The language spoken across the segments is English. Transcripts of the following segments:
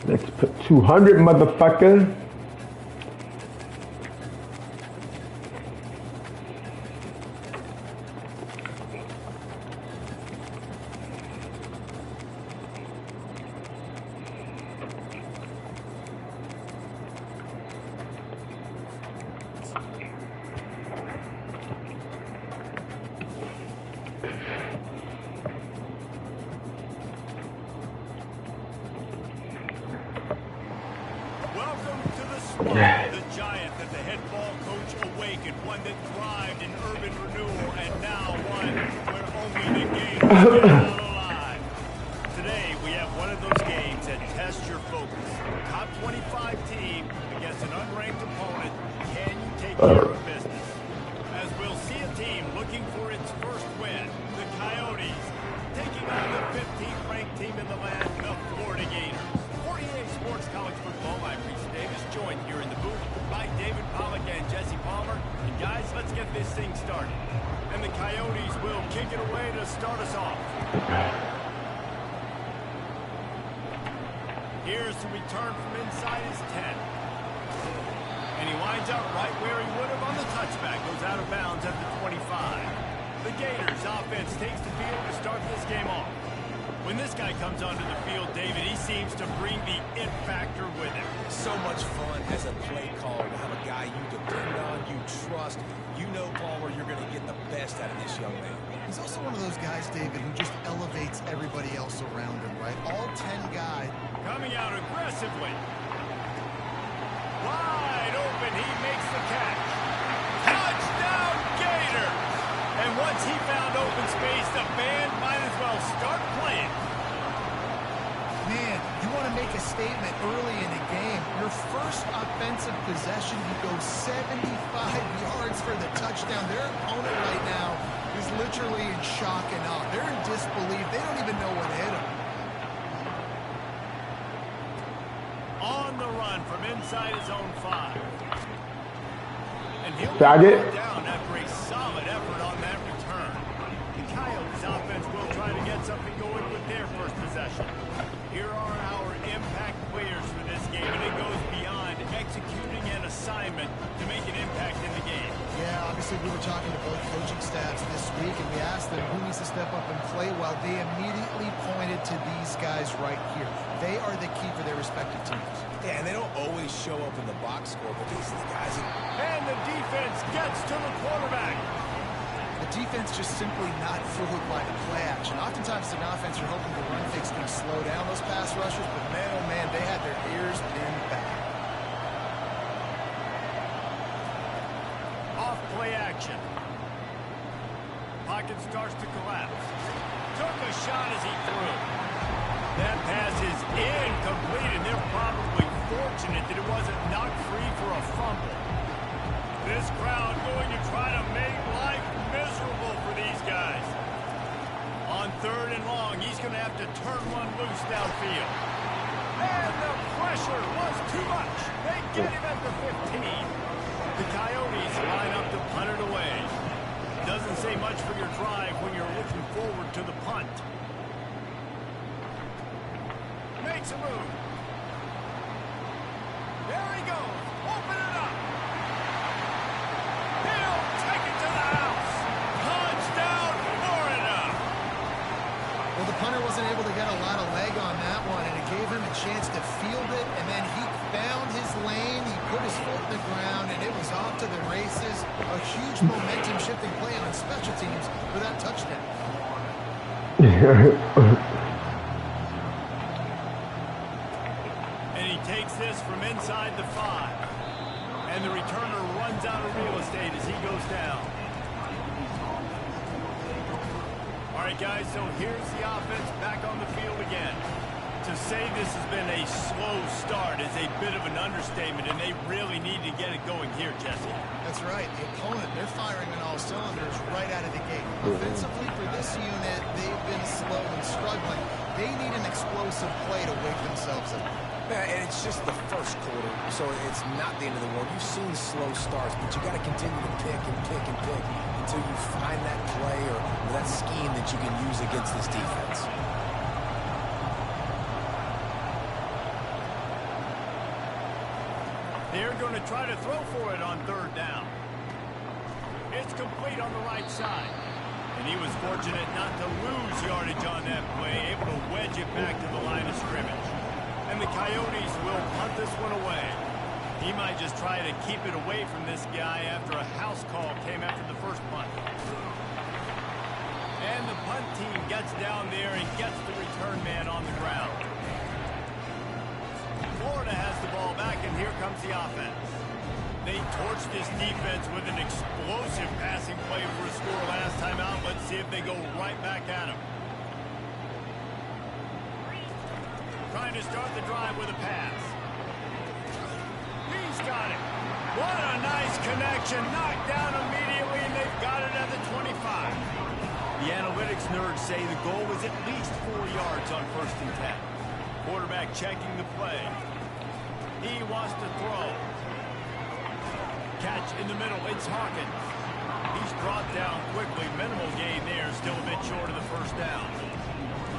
Let's put 200, motherfucker. The giant that the head ball coach awakened, one that thrived in urban renewal, and now one where only the game is out alive. Today, we have one of those games that tests your focus. Top 25 team against an unranked opponent. Can you take care of business? As we'll see a team looking for its first win, the Coyotes, taking on the 15th ranked team in the land, the Florida Gators. 48 Sports College Football, I'm Reese Davis, joined here in the booth by David Pollack and Jesse Palmer. And guys, let's get this thing started. And the Coyotes will kick it away to start us off. Here's the return from inside his 10. And he winds up right where he would have on the touchback. Goes out of bounds at the 25. The Gators offense takes the field to start this game off. When this guy comes onto the field, David, he seems to bring the it factor with him. So much fun as a play caller to have a guy you depend on, you trust. You know, Palmer, you're going to get the best out of this young man. He's also one of those guys, David, who just elevates everybody else around him, right? All 10 guys. Coming out aggressively. Wide open, he makes the catch. Touchdown, Gators! And once he found open space, the band might as well start playing. Man, you want to make a statement early in a game. Your first offensive possession, you go 75 yards for the touchdown. Their opponent right now is literally in shock and awe. They're in disbelief. They don't even know what hit them. On the run from inside his own 5. And he'll Target. be down after a solid effort on that return. The Coyotes offense will try to get something going with their first possession. Here are our impact players for this game, and it goes beyond executing an assignment to make an impact in the game. Yeah, obviously we were talking to both coaching staffs this week, and we asked them who needs to step up and play well. They immediately pointed to these guys right here. They are the key for their respective teams. Yeah, and they don't always show up in the box score, but these are the guys that... And the defense gets to the quarterback. The defense just simply not fooled by the play action. Oftentimes, an offense, you're hoping the run fix can slow down those pass rushers, but man, oh man, they had their ears pinned back. Off play action. Pocket starts to collapse. Took a shot as he threw. That pass is incomplete, and they're probably fortunate that it wasn't knocked free for a fumble. This crowd going to try to make life miserable for these guys. On 3rd and long, he's going to have to turn one loose downfield. And the pressure was too much. They get him at the 15. The Coyotes line up to punt it away. Doesn't say much for your drive when you're looking forward to the punt. Makes a move. There he goes. Open it up. He'll take it to the house. Touchdown, Florida. Well, the punter wasn't able to get a lot of leg on that one, and it gave him a chance to field it, and then he found his lane. He put his foot in the ground, and it was off to the races. A huge momentum-shifting play on special teams for that touchdown. And he takes this from inside the 5. And the returner runs out of real estate as he goes down. All right, guys, so here's the offense back on the field again. To say this has been a slow start is a bit of an understatement, and they really need to get it going here, Jesse. That's right. The opponent, they're firing on all cylinders right out of the gate. Offensively, for this unit, they've been slow and struggling. They need an explosive play to wake themselves up. Yeah, and it's just the first quarter, so it's not the end of the world. You've seen slow starts, but you got to continue to pick and pick and pick until you find that play or that scheme that you can use against this defense. They're going to try to throw for it on third down. It's complete on the right side. And he was fortunate not to lose yardage on that play, able to wedge it back to the line of scrimmage. And the Coyotes will punt this one away. He might just try to keep it away from this guy after a house call came after the first punt. And the punt team gets down there and gets the return man on the ground. Florida has the ball back, and here comes the offense. They torched this defense with an explosive passing play for a score last time out. Let's see if they go right back at him. Trying to start the drive with a pass. He's got it. What a nice connection. Knocked down immediately, and they've got it at the 25. The analytics nerds say the goal is at least 4 yards on 1st and 10. Quarterback checking the play. He wants to throw. Catch in the middle. It's Hawkins. He's brought down quickly. Minimal gain there. Still a bit short of the first down.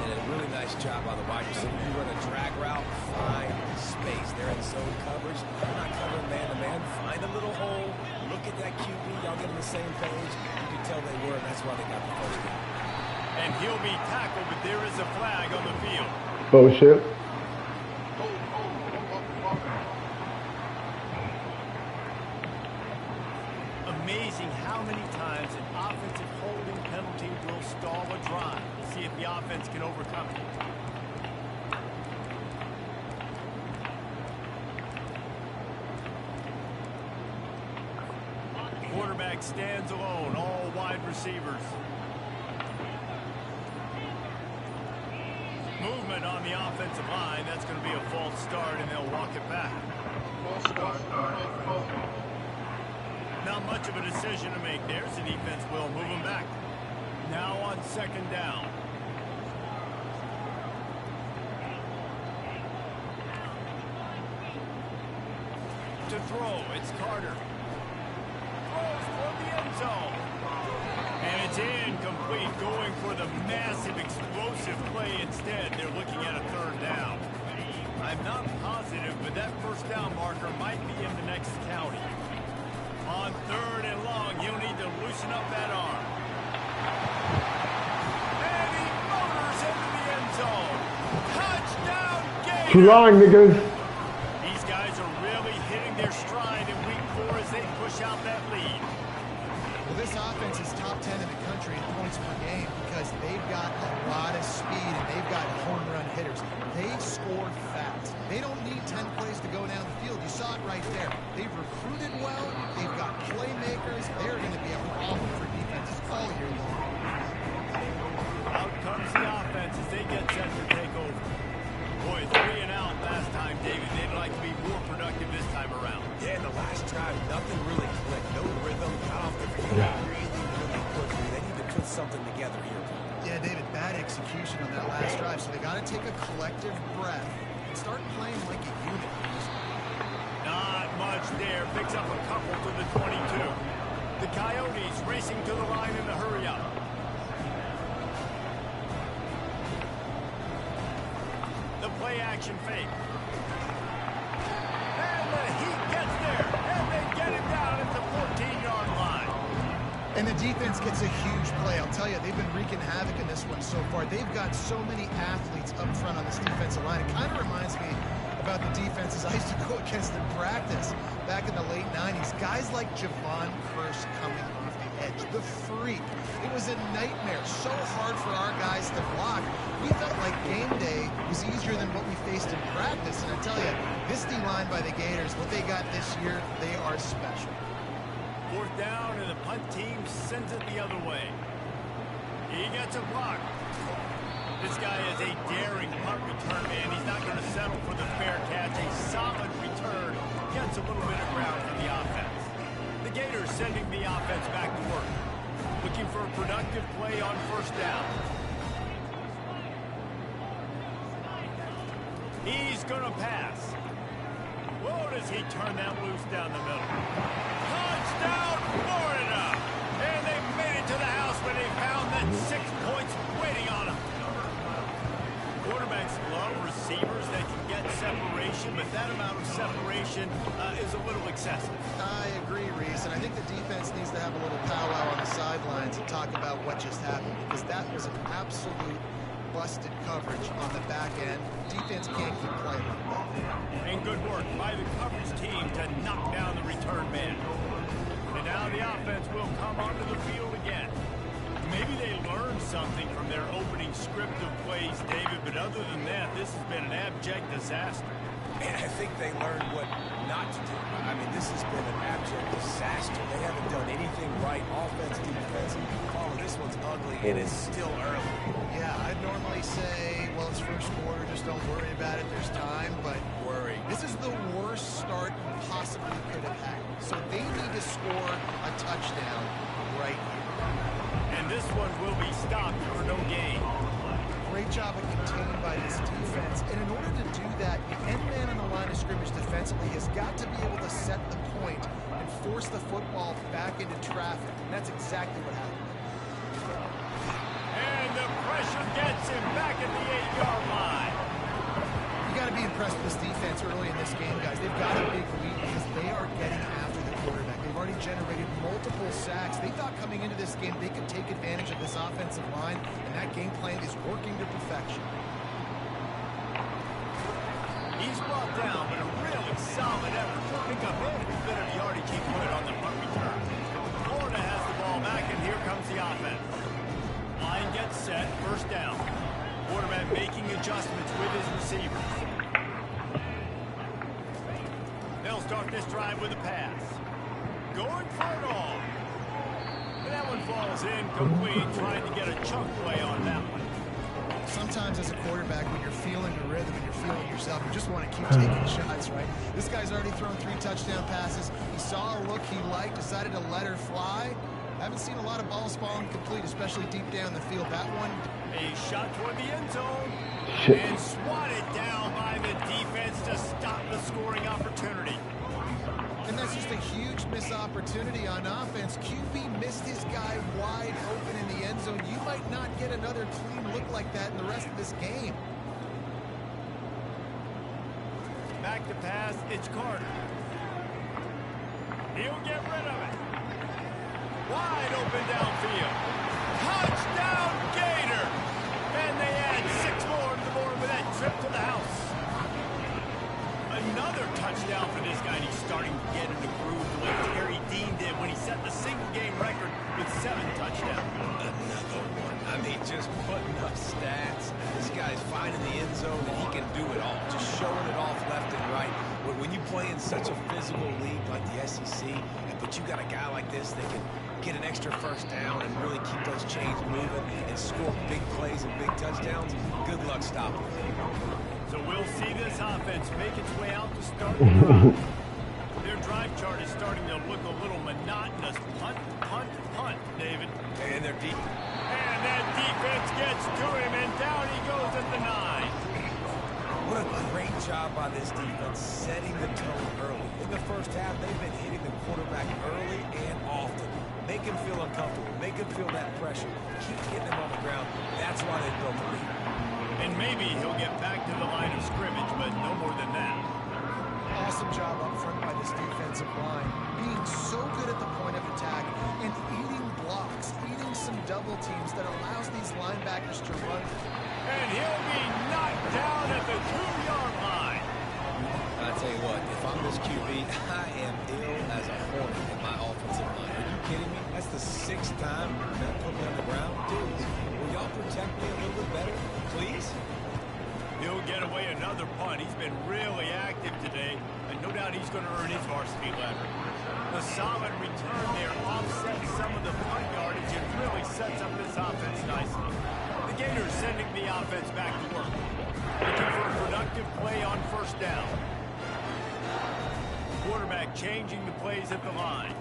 And a really nice job by the wide receiver. You run a drag route, find space. They're in zone coverage. They're not covering man-to-man. Find a little hole. Look at that QB. Y'all get on the same page. You can tell they were, and that's why they got the first down. And he'll be tackled, but there is a flag on the field. Bullshit. Amazing how many times an offensive holding penalty will stall a drive. We'll see if the offense can overcome it. Quarterback stands alone, all wide receivers. Movement on the offensive line. That's going to be a false start, and they'll walk it back. Not much of a decision to make there, so the defense will move him back. Now on 2nd down. To throw, it's Carter. Throws for the end zone. And it's incomplete, going for the massive explosive play instead. They're looking at a 3rd down. I'm not positive, but that first down marker might be in the next county. On 3rd and long, he'll need to loosen up that arm. And he motors into the end zone. Touchdown, Gators! Too long, niggas. These guys are really hitting their stride in week 4 as they push out that lead. Well, this offense is top 10 in the country in points per game because they've got a lot of speed and they've got home run hitters. They score fast. They don't need 10 plays to go down the field. You saw it right there. They've recruited well. They've got playmakers. They're going to be a problem for defenses all year long. Out comes the offense as they get set to take over. Boy, 3 and out last time, David. They'd like to be more productive this time around. Yeah, in the last drive, nothing really clicked. No rhythm. Got off the field really quickly. They need to put something together here. Yeah, David, bad execution on that last drive, so they got to take a collective breath and start playing like a unit. Not much there. Picks up a couple to the 22. The Coyotes racing to the line in the hurry up. The play action fake. And the Heat gets there. And they get it down at the 14-yard line. And the defense gets a huge play. I'll tell you, they've been wreaking havoc in this one so far. They've got so many athletes up front on this defensive line. It kind of reminds me about the defenses I used to go against in practice back in the late 90s. Guys like Javon Curse coming off the edge. The freak. It was a nightmare. So hard for our guys to block. We felt like game day was easier than what we faced in practice. And I tell you, this D-line by the Gators, what they got this year, they are special. 4th down, and the punt team sends it the other way. He gets a block. This guy is a daring punt return man. He's not going to settle for the fair catch. A solid return. Gets a little bit of ground from the offense. The Gators sending the offense back to work. Looking for a productive play on 1st down. He's going to pass. Whoa, does he turn that loose down the middle? Touchdown, Florida! And they made it to the house when they found that 6 points waiting on them. Quarterbacks love receivers that can get separation possession, but that amount of separation is a little excessive. I agree, Reese, and I think the defense needs to have a little powwow on the sidelines and talk about what just happened, because that was an absolute busted coverage on the back end. Defense can't keep playing like that. And good work by the coverage team to knock down the return man. And now the offense will come onto the field again. Maybe they learned something from their opening script of plays, David, but other than that, this has been an abject disaster. And I think they learned what not to do. I mean, this has been an abject disaster. They haven't done anything right, offense, defense. Oh, this one's ugly, and it's still early. Yeah, I'd normally say, well, it's first quarter, just don't worry about it, there's time, but this is the worst start you possibly could have had. So they need to score a touchdown right here. And this one will be stopped for no gain. Great job of containing by this defense. And in order to do that, the end man on the line of scrimmage defensively has got to be able to set the point and force the football back into traffic. And that's exactly what happened. And the pressure gets him back at the 8-yard line. You got to be impressed with this defense early in this game, guys. They've got a big lead because they are getting after the quarterback. They've already generated multiple sacks. They thought coming into this game they could take advantage of this offensive line, and that game plan is working to perfection. He's brought down, but a really solid effort to pick up every bit of yardage he could on the punt return. Florida has the ball back, and here comes the offense. Line gets set, first down. Quarterback making adjustments with his receivers. They'll start this drive with a pass. Going for it all. And that one falls incomplete, trying to get a chunk play on that one. Sometimes as a quarterback, when you're feeling the rhythm and you're feeling yourself, you just want to keep taking shots, right? This guy's already thrown 3 touchdown passes. He saw a look he liked, decided to let her fly. Haven't seen a lot of balls falling complete, especially deep down the field. That one. A shot toward the end zone. Shit. And swatted down by the defense to stop the scoring opportunity. And that's just a huge missed opportunity on offense. QB missed his guy wide open in the end zone. You might not get another clean look like that in the rest of this game. Back to pass, it's Carter. He'll get rid of it. Wide open downfield. Touchdown Gator! And they add 6 more to the board with that trip to the house. Another touchdown for this guy, and he's starting to get in the groove the way Terry Dean did when he set the single-game record with 7 touchdowns. Another one. I mean, just putting up stats. This guy's finding the end zone, and he can do it all. Just showing it off left and right. When you play in such a physical league like the SEC, but you got a guy like this that can get an extra first down and really keep those chains moving and score big plays and big touchdowns, good luck stopping him. So we'll see this offense make its way out to start the drive. Their drive chart is starting to look a little monotonous. Punt, punt, punt, David. And they're deep. And that defense gets to him, and down he goes at the 9. What a great job by this defense setting the tone early. In the first half, they've been hitting the quarterback early and often. Make him feel uncomfortable. Make him feel that pressure. Keep getting him on the ground. That's why they built the lead. And maybe he'll get back to the line of scrimmage, but no more than that. Awesome job up front by this defensive line. Being so good at the point of attack and eating blocks, eating some double teams that allows these linebackers to run. And he'll be knocked down at the 2-yard line. I tell you what, if I'm this QB, I am ill as a hornet in my offensive line. Are you kidding me? That's the 6th time that put me on the ground. Dude, will y'all protect me a little bit better, please? He'll get away another punt. He's been really active today, and no doubt he's going to earn his varsity letter. The solid return there offsets some of the punt yardage and really sets up this offense nicely. The Gators sending the offense back to work. Looking for a productive play on first down. Quarterback changing the plays at the line.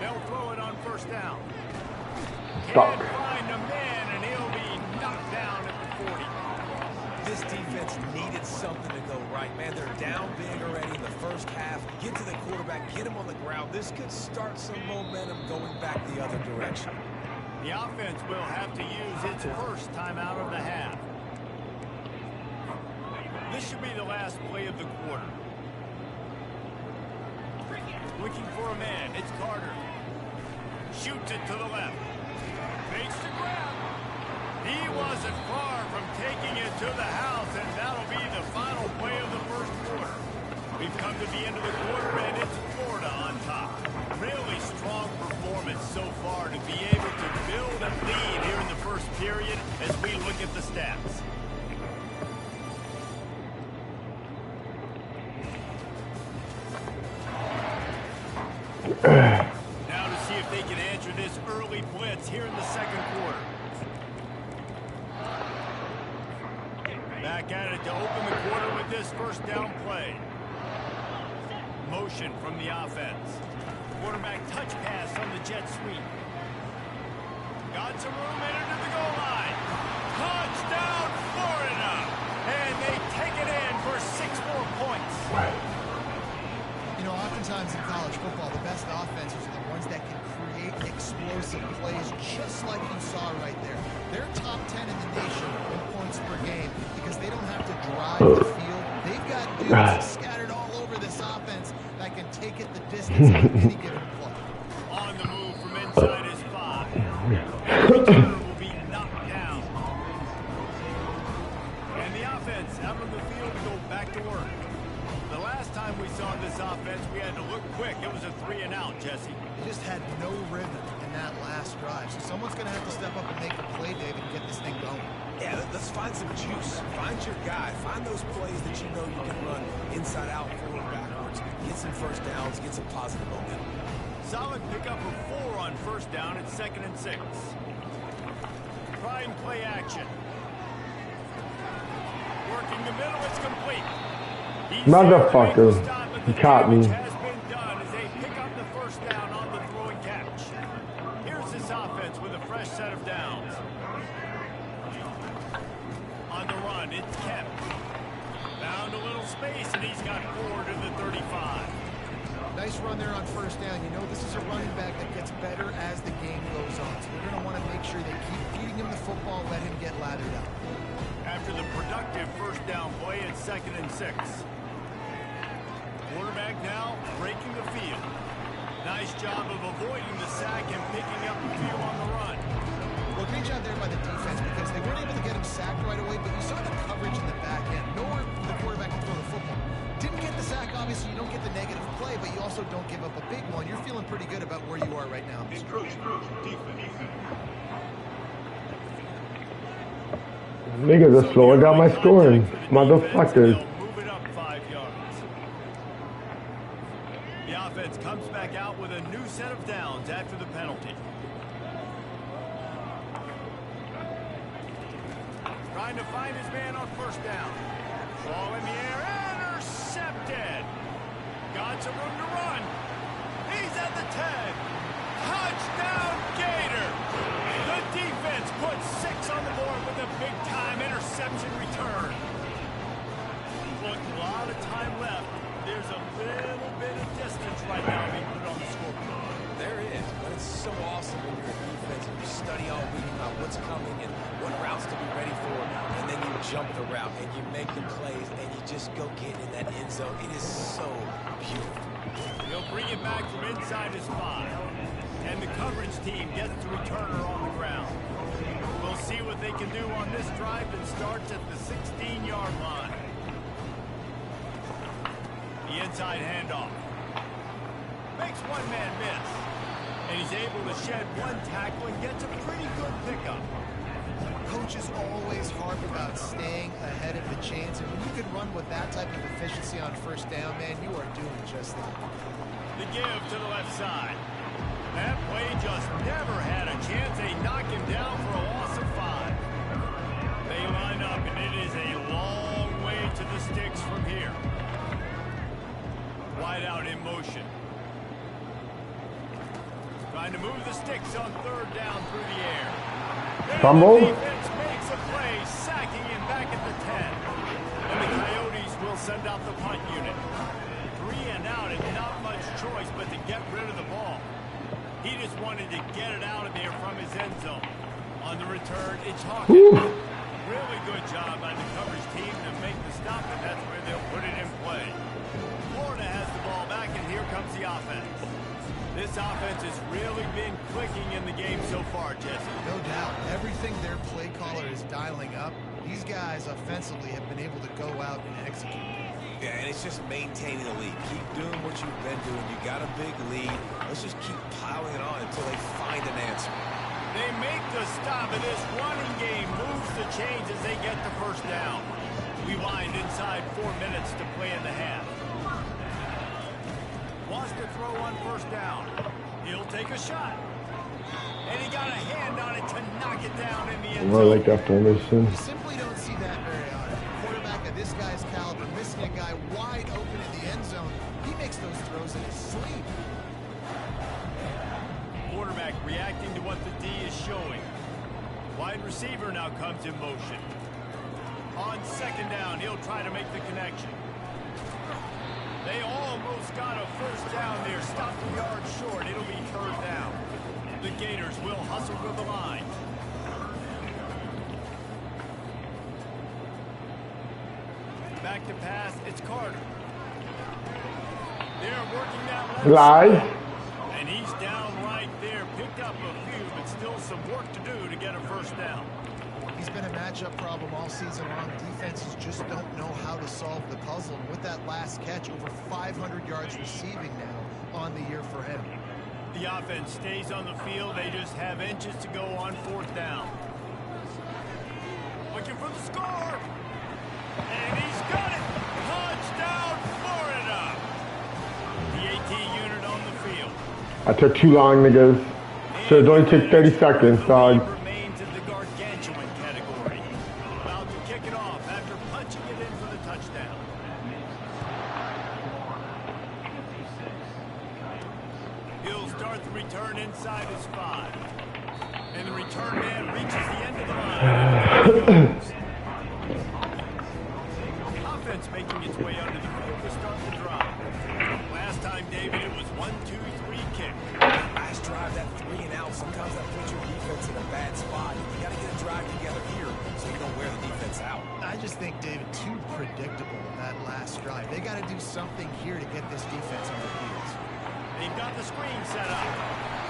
They'll throw it on first down. Can't find a man, and he'll be knocked down at the 40. This defense needed something to go right. Man, they're down big already in the first half. Get to the quarterback, get him on the ground. This could start some momentum going back the other direction. The offense will have to use its first timeout of the half. This should be the last play of the quarter. Looking for a man. It's Carter. Shoots it to the left. Fakes the grab. He wasn't far from taking it to the house, and that'll be the final play of the first quarter. We've come to the end of the quarter, and it's Florida on top. Really strong performance so far to be able to build a lead here in the first period as we look at the stats. Now to see if they can answer this early blitz here in the second quarter. Back at it to open the quarter with this first down play. Motion from the offense. Quarterback touch pass on the jet sweep. Got some room into the goal line. Touchdown, Florida! And they take it in for 6 more points. You know, oftentimes in college football, the best offenses are the ones that can create explosive plays, just like you saw right there. They're top 10 in the nation in points per game because they don't have to drive the field. They've got dudes scattered all over this offense that can take it the distance on any given play. On the move from inside is 5. The returner will be knocked down. And the offense out on the field to go back to work. The last time we saw this offense, we had to look quick. It was a 3-and-out, Jesse. They just had no rhythm in that last drive. So someone's going to have to step up and make a play, David, and get this thing going. Yeah, let's find some juice. Find your guy. Find those plays that you know you can run inside out, forward, backwards. Get some first downs. Get some positive momentum. Solid pickup of 4 on first down. It's 2nd and 6. Try and play action. Working the middle. It's complete. Motherfucker. He caught me. Has been done as they pick up the first down on the throw and catch. Here's this offense with a fresh set of downs. On the run, it's kept. Found a little space, and he's got 4 to the 35. Nice run there on first down. You know, this is a running back that gets better as the game goes on. So they're going to want to make sure they keep feeding him the football, let him get lathered up. After the productive first down play, it's 2nd and 6. Quarterback now breaking the field. Nice job of avoiding the sack and picking up the field on the run. Well, great job there by the defense because they weren't able to get him sacked right away, but you saw the coverage in the back end. Nowhere for the quarterback to throw the football. Didn't get the sack, obviously you don't get the negative play, but you also don't give up a big one. You're feeling pretty good about where you are right now. Niggas are slowing down my scoring. Motherfuckers. Move it up 5 yards. The offense comes back out with a new set of downs after the penalty. Trying to find his man on first down. Ball in the air. Intercepted. Got some room to run. He's at the 10. Touchdown, Gator. The defense puts 6 on the board with a big-time interception return. Look, a lot of time left. There's a little bit of distance right now being put on the scoreboard. There is, but it's so awesome when you're a defense and you study all week about what's coming and what routes to be ready for, and then you jump the route and you make the plays and you just go get in that end zone. It is so beautiful. He'll bring it back from inside his 5. And the coverage team gets the returner on the ground. We'll see what they can do on this drive that starts at the 16-yard line. The inside handoff. Makes one man miss. And he's able to shed 1 tackle and gets a pretty good pickup. Coach is always hard about staying ahead of the chains, and when you can run with that type of efficiency on first down, man, you are doing just that. The give to the left side. That play just never had a chance. They knock him down for a loss of 5. They line up, and it is a long way to the sticks from here. Wide out in motion. Trying to move the sticks on 3rd down through the air. Fumble. The defense makes a play, sacking him back at the 10. And the Coyotes will send out the punt unit. 3 and out, and not much choice but to get rid of the ball. He just wanted to get it out of there from his end zone. On the return, it's Hawkins. Really good job by the coverage team to make the stop, and This offense has really been clicking in the game so far, Jesse. No doubt. Everything their play caller is dialing up, these guys offensively have been able to go out and execute. Yeah, and it's just maintaining the lead. Keep doing what you've been doing. You got a big lead. Let's just keep piling it on until they find an answer. They make the stop, and this running game moves the chains as they get the first down. We wind inside 4 minutes to play in the half. Wants to throw on first down. He'll take a shot. And he got a hand on it to knock it down in the end zone. I like that formation. You simply don't see that very often. A quarterback of this guy's caliber missing a guy wide open in the end zone. He makes those throws in his sleep. Quarterback reacting to what the D is showing. Wide receiver now comes in motion. On second down, he'll try to make the connection. They almost got a first down there. Stopped a yard short. It'll be third down. The Gators will hustle to the line. Back to pass. It's Carter. They're working that left Live. side. And he's down right there. Picked up a few, but still some work to do to get a first down. He's been a matchup problem all season long. Defenses just don't know how to solve the puzzle. And with that last catch, over 500 yards receiving now on the year for him. The offense stays on the field. They just have inches to go on fourth down. Looking for the score. And he's got it. Touchdown, Florida. The AT unit on the field. I took too long, niggas. Should only take 30 seconds, dog. Remains in the gargantuan category. About to kick it off after punching it in for the touchdown. He'll start the return inside his 5. And the return man reaches the end of the line. Offense making its way under the field to start the drive. Last time, David, it was 1-2-3 kick. Last drive, that 3 and out, sometimes that puts your defense in a bad spot. You got to get a drive together here so you don't wear the defense out. I just think, David, too predictable that last drive. They got to do something here to get this defense on their heels. They've got the screen set up.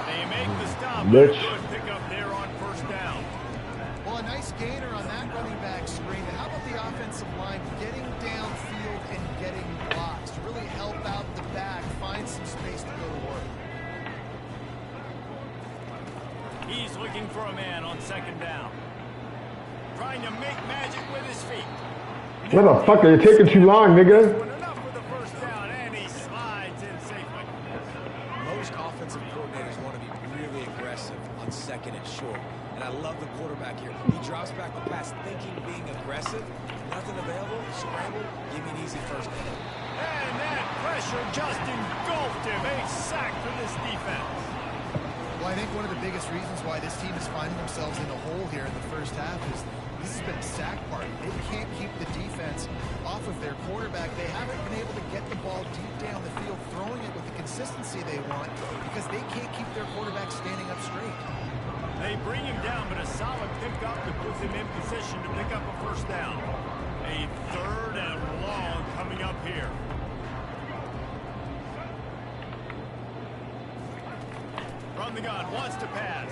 They make the stop. Mitch. Good pickup there on first down. Well, a nice gainer on that running back screen. How about the offensive line getting downfield and getting blocks to really help out the back, find some space to go to work? He's looking for a man on second down. Trying to make magic with his feet. Motherfucker, you're taking too long, nigga. Enough for the first down, and he slides in safely. Most offensive coordinators want to be really aggressive on second and short. And I love the quarterback here. He drops back the pass thinking being aggressive. Nothing available. Scramble. Give me an easy first down. And that pressure just engulfed him. A sack for this defense. Well, I think one of the biggest reasons why this team is finding themselves in a hole here in the first half is this has been a sack party. They can't keep the defense off of their quarterback. They haven't been able to get the ball deep down the field, throwing it with the consistency they want because they can't keep their quarterback standing up straight. They bring him down, but a solid pickup that puts him in position to pick up a first down. A third and long coming up here. From the gun, wants to pass.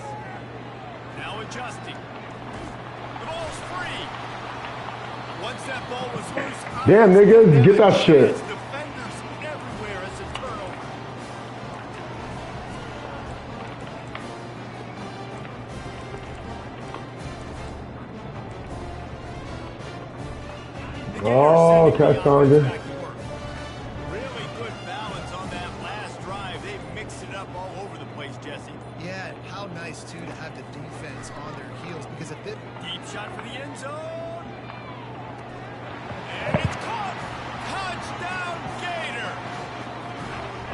Now adjusting. The ball's free. Once that ball was loose. Damn, niggas, get that shit. Defenders everywhere as a turnover. Oh, catch on Really good balance on that last drive. They mixed it up all over the place, Jesse. Yeah, and how nice, too, to have the defense on their heels because if it... Deep shot for the end zone. And it's caught. Touchdown, Gator.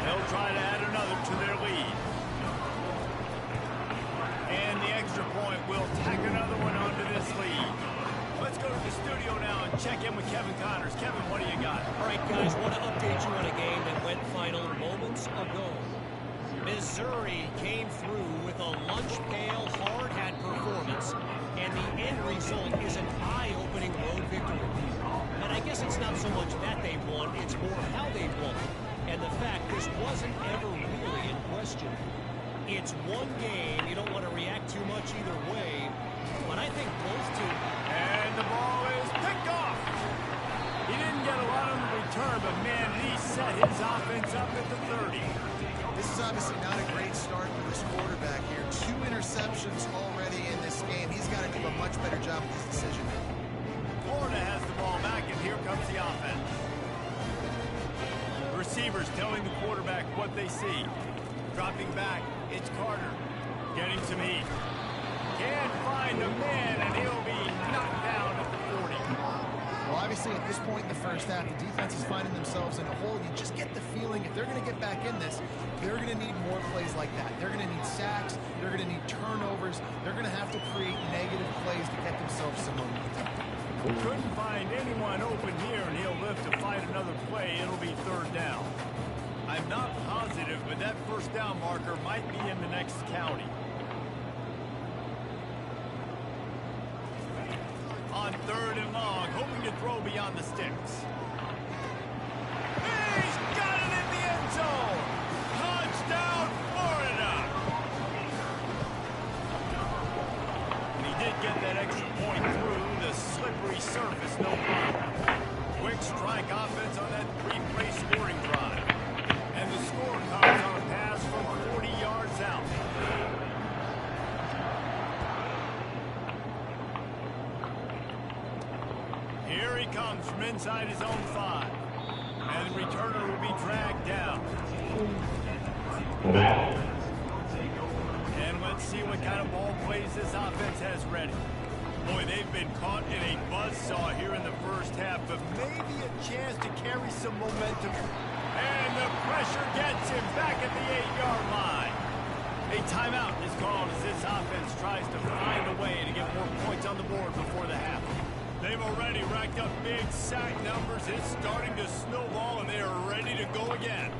They'll try to add another to their lead. And the extra point will tack another one onto this lead. Let's go to the studio now and check in with Kevin Connors. Kevin, what do you got? All right, guys, want to update you on a game that went final moments ago. Missouri came through with a lunch pail, hard-hat performance, and the end result is an eye-opening road victory. And I guess it's not so much that they've won, it's more how they've won. and the fact this wasn't ever really in question. It's one game. You don't want to react too much either way, but I think both teams... And the ball is picked off. He didn't get a lot on the return, but man, he set his offense up at the 30. This is obviously not a great start for this quarterback here. 2 interceptions already in this game. He's got to do a much better job with his decision making. Florida has the ball back, and here comes the offense. Receivers telling the quarterback what they see. Dropping back, it's Carter. Getting some heat. Can't find a man, and he'll be knocked down at the 40. Well, obviously, at this point in the first half, the defense is finding themselves in a hole. You just get the feeling if they're going to get back in this, they're going to need more plays like that. They're going to need sacks. They're going to need turnovers. They're going to have to create negative plays to get themselves some momentum. Couldn't find anyone open here, and he'll live to fight another play. It'll be 3rd down. I'm not positive, but that 1st down marker might be in the next county. On 3rd and long, hoping to throw beyond the sticks. He's got it in the end zone! Touchdown, Florida! And he did get that extra point through the slippery surface, no problem. Quick strike offense on that 3-play scoring drive. And the score comes on a pass from 40 yards out. Here he comes from inside his own 5. And the returner will be dragged down. And let's see what kind of ball plays this offense has ready. Boy, they've been caught in a buzzsaw here in the first half, but maybe a chance to carry some momentum. And the pressure gets him back at the 8-yard line. A timeout is called as this offense tries to find a way to get more points on the board before the half. They've already racked up big sack numbers. It's starting to snowball, and they are ready to go again.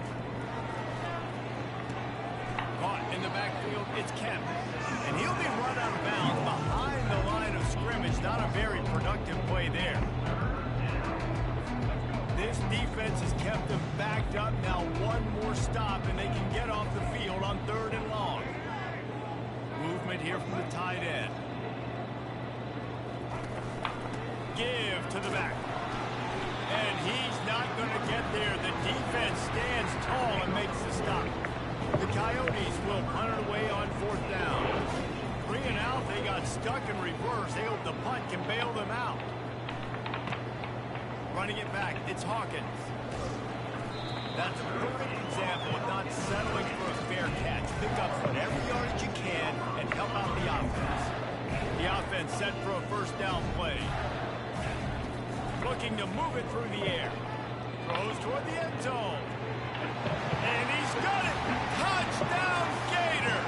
Caught in the backfield, it's Kemp. And he'll be run out of bounds behind the line of scrimmage. Not a very productive play there. This defense has kept them backed up. Now one more stop, and they can get off the field on 3rd and long. Movement here from the tight end. Give to the back. And he's not going to get there. The defense stands tall and makes the stop. The Coyotes will punt it away on 4th down. 3 and out, they got stuck in reverse. They hope the punt can bail them out. Running it back, it's Hawkins. That's a perfect example of not settling for a fair catch. Pick up whatever yardage you can and help out the offense. The offense set for a 1st down play. Looking to move it through the air. Throws toward the end zone. And he's got it! Touchdown, Gator!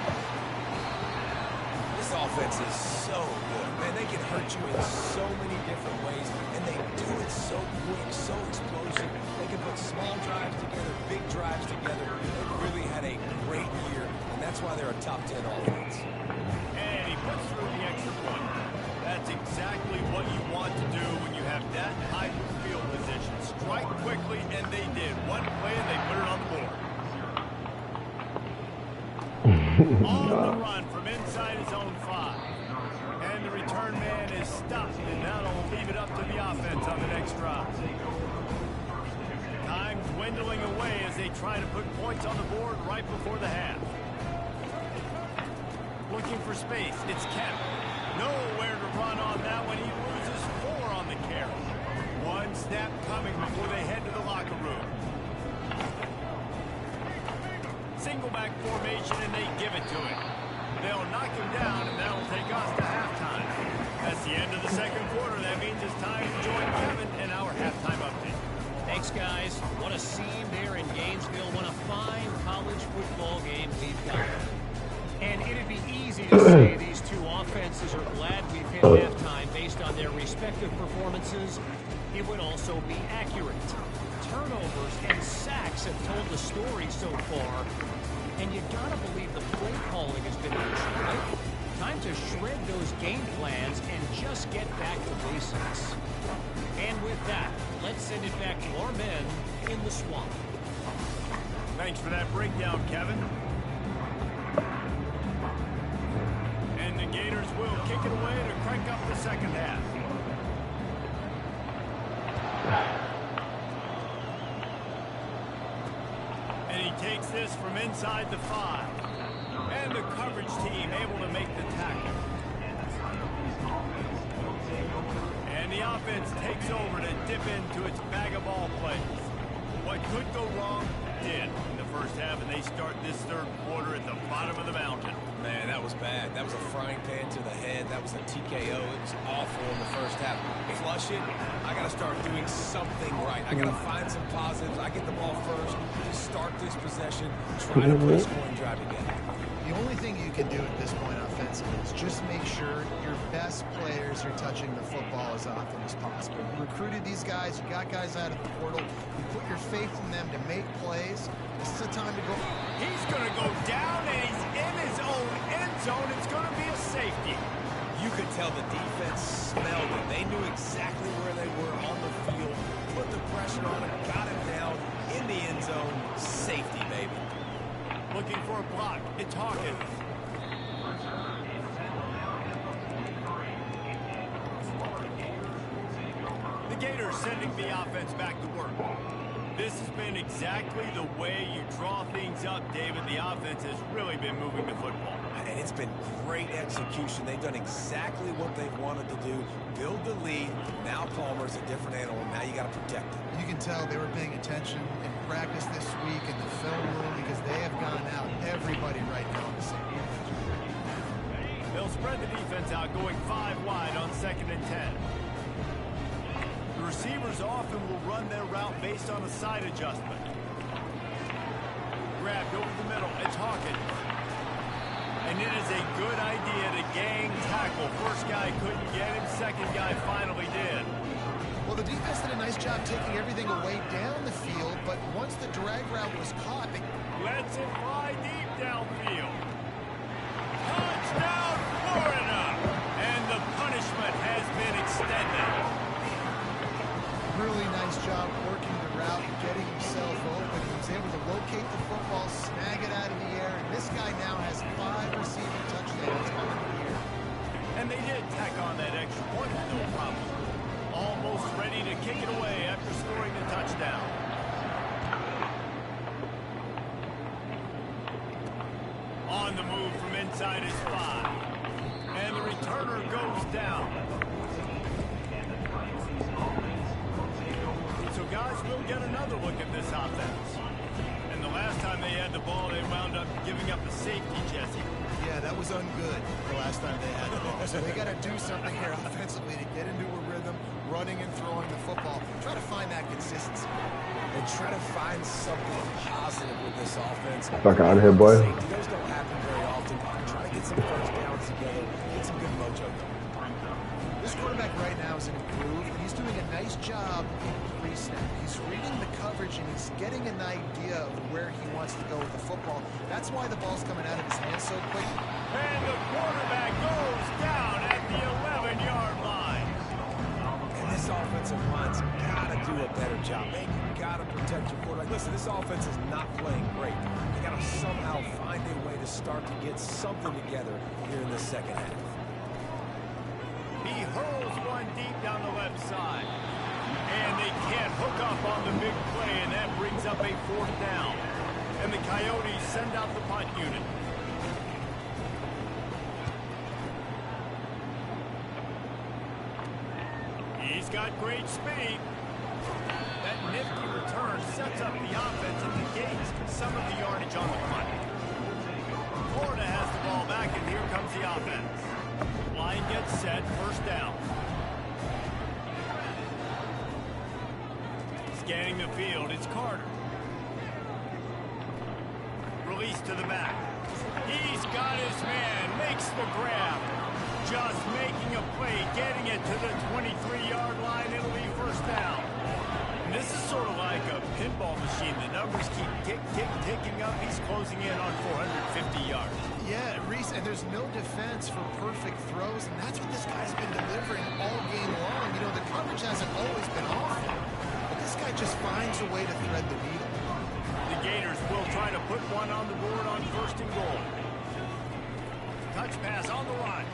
This offense is so good. Man, they can hurt you in so many different ways, and they do it so quick, so explosive. They can put small drives together, big drives together. They've really had a great year, and that's why they're a top 10 offense. And he puts through the extra point. That's exactly what you want to do when you have that type of field position. Strike quickly, and they did. One play, and they put it on the board. On the run from inside his own 5. And the return man is stopped, and now they'll leave it up to the offense on the next drive. Time dwindling away as they try to put points on the board right before the half. Looking for space, it's Kemp. Nowhere to run on that one. He loses 4 on the carry. One snap coming before they head to the locker room. Single back formation, and they give it to him. They'll knock him down, and that'll take us to halftime. That's the end of the 2nd quarter. That means it's time to join Kevin in our halftime update. Thanks, guys. What a scene there in Gainesville. What a fine college football game we've got. And it'd be easy to say these two offenses are glad we've hit halftime based on their respective performances. It would also be accurate. Turnovers and sacks have told the story so far. And you gotta believe the play calling has been crucial, right? Time to shred those game plans and just get back to basics. And with that, let's send it back to our men in the swamp. Thanks for that breakdown, Kevin. And the Gators will kick it away to crank up the second half. And he takes this from inside the 5. And the coverage team able to make the tackle. And the offense takes over to dip into its bag of ball plays. What could go wrong did in the first half, and they start this third quarter at the bottom of the mountain. Man, that was bad. That was a frying pan to the head. That was a TKO. It was awful in the first half. Flush it. I got to start doing something right. I got to find some positives. I get the ball first. Just start this possession. Try to put a scoring drive together. The only thing you can do at this point offensively is just make sure your best players are touching the football as often as possible. You recruited these guys. You got guys out of the portal. You put your faith in them to make plays. This is a time to go. He's going to go down, and he's in his own end zone. It's going to be a safety. You could tell the defense smelled it. They knew exactly where they were on the field. Put the pressure on him. Got him down in the end zone. Safety, baby. Looking for a block. It's Hawkins. The Gators sending the offense back to work. This has been exactly the way you draw things up, David. The offense has really been moving the football. And it's been great execution. They've done exactly what they've wanted to do. Build the lead. Now Palmer's a different animal. Now you got to protect him. You can tell they were paying attention in practice this week in the film room because they have gone out. Everybody right now on the same page. They'll spread the defense out, going 5 wide on 2nd and 10. The receivers often will run their route based on a side adjustment. Grabbed over the middle. It's Hawkins. And it is a good idea to gang tackle. First guy couldn't get him. Second guy finally did. Well, the defense did a nice job taking everything away down the field, but once the drag route was caught, they lets it fly deep downfield. Touchdown, Florida! And the punishment has been extended. Really nice job working the route and getting himself open. He was able to locate the football, snag it out of the air, and this guy now has 5 receiving touchdowns on the year. And they did tack on that extra point, no problem. Almost ready to kick it away after scoring the touchdown. On the move from inside his 5. And the returner goes down. So guys, we'll get another look at this offense. And the last time they had the ball, they wound up giving up a safety, Jesse. Yeah, that was ungood the last time they had the ball. So they got to do something here offensively to get into a rhythm, running and throwing the football. Try to find that consistency. And try to find something positive with this offense. Fuck out of here, boy. Those don't happen very often. Try to get some first downs together. Get some good mojo going. This quarterback right now is improved, and he's doing a nice job in pre-snap. He's reading the coverage, and he's getting an idea of where he wants to go with the football. That's why the ball's coming out of his hands so quick. And the quarterback goes down at the 11-yard line. And this offensive line's got to do a better job. They got to protect your quarterback. Listen, this offense is not playing great. They got to somehow find a way to start to get something together here in the second half. He hurls one deep down the left side. And they can't hook up on the big play, and that brings up a 4th down. And the Coyotes send out the punt unit. He's got great speed. That nifty return sets up the offense and negates some of the yardage on the punt. Florida has the ball back, and here comes the offense. Line gets set, 1st down. Scanning the field, it's Carter. Release to the back. He's got his man, makes the grab. Just making a play, getting it to the 23-yard line. It'll be 1st down. And this is sort of like a pinball machine. The numbers keep ticking up. He's closing in on 450 yards. Yeah, Reese, and there's no defense for perfect throws, and that's what this guy's been delivering all game long. You know, the coverage hasn't always been awful, but this guy just finds a way to thread the needle. The Gators will try to put one on the board on 1st and goal. Touch pass on the run.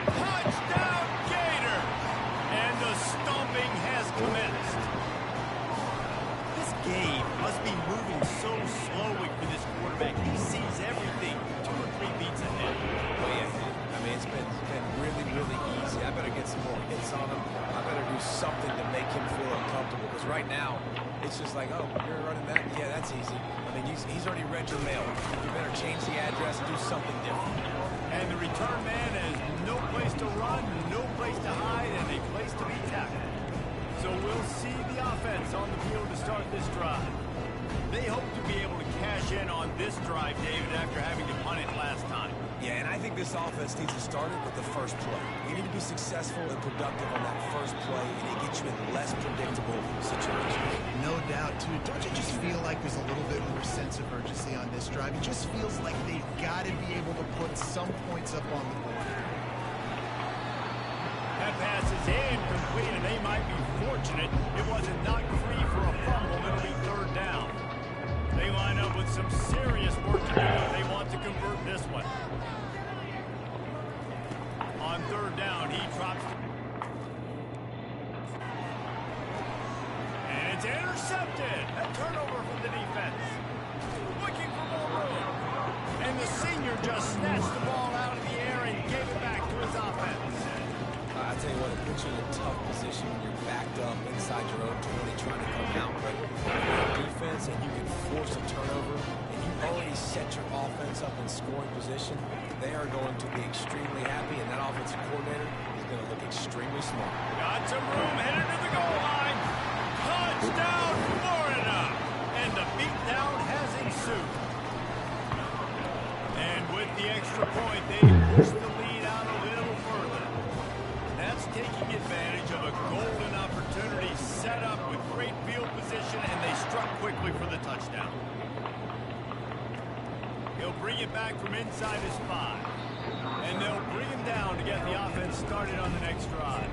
Touchdown Gators! And the stomping has commenced. This game must be moving so slowly for this quarterback. He sees everything 2 or 3 beats ahead. Way ahead. I mean, it's been really, really easy. I better get some more hits on him. I better do something to make him feel uncomfortable. Because right now, it's just like, oh, you're running that? Yeah, that's easy. I mean, he's already read your mail. You better change the address and do something different. And the return man has no place to run, no place to hide, and a place to be tackled. So we'll see the offense on the field to start this drive. They hope to be able to cash in on this drive, David, after having to punt it last time. Yeah, and I think this offense needs to start it with the first play. You need to be successful and productive on that first play, and it gets you in less predictable situations. No doubt, too. Don't you just feel like there's a little bit more sense of urgency on this drive? It just feels like they've got to be able to put some points up on the board. That pass is incomplete, and they might be fortunate it wasn't knocked free for a fumble. It'll be 3rd down. They line up with some serious work to do if they want to convert this one. On 3rd down, he drops. And it's intercepted. A turnover from the defense. Looking for more room. And the senior just snatched the ball out of the air and gave it back to his offense. I tell you what, it puts you in a tough position when you're backed up inside your own 20 trying to come out. But if you're defense and you can force a turnover and you already set your offense up in scoring position, they are going to be extremely happy, and that offensive coordinator is going to look extremely smart. Got some room, headed to the goal line. Touchdown, Florida! And the beatdown has ensued. And with the extra point, they push the lead out a little further. That's taking advantage of a golden opportunity set up with great field position, and they struck quickly for the touchdown. He'll bring it back from inside his 5. And they'll bring him down to get the offense started on the next drive.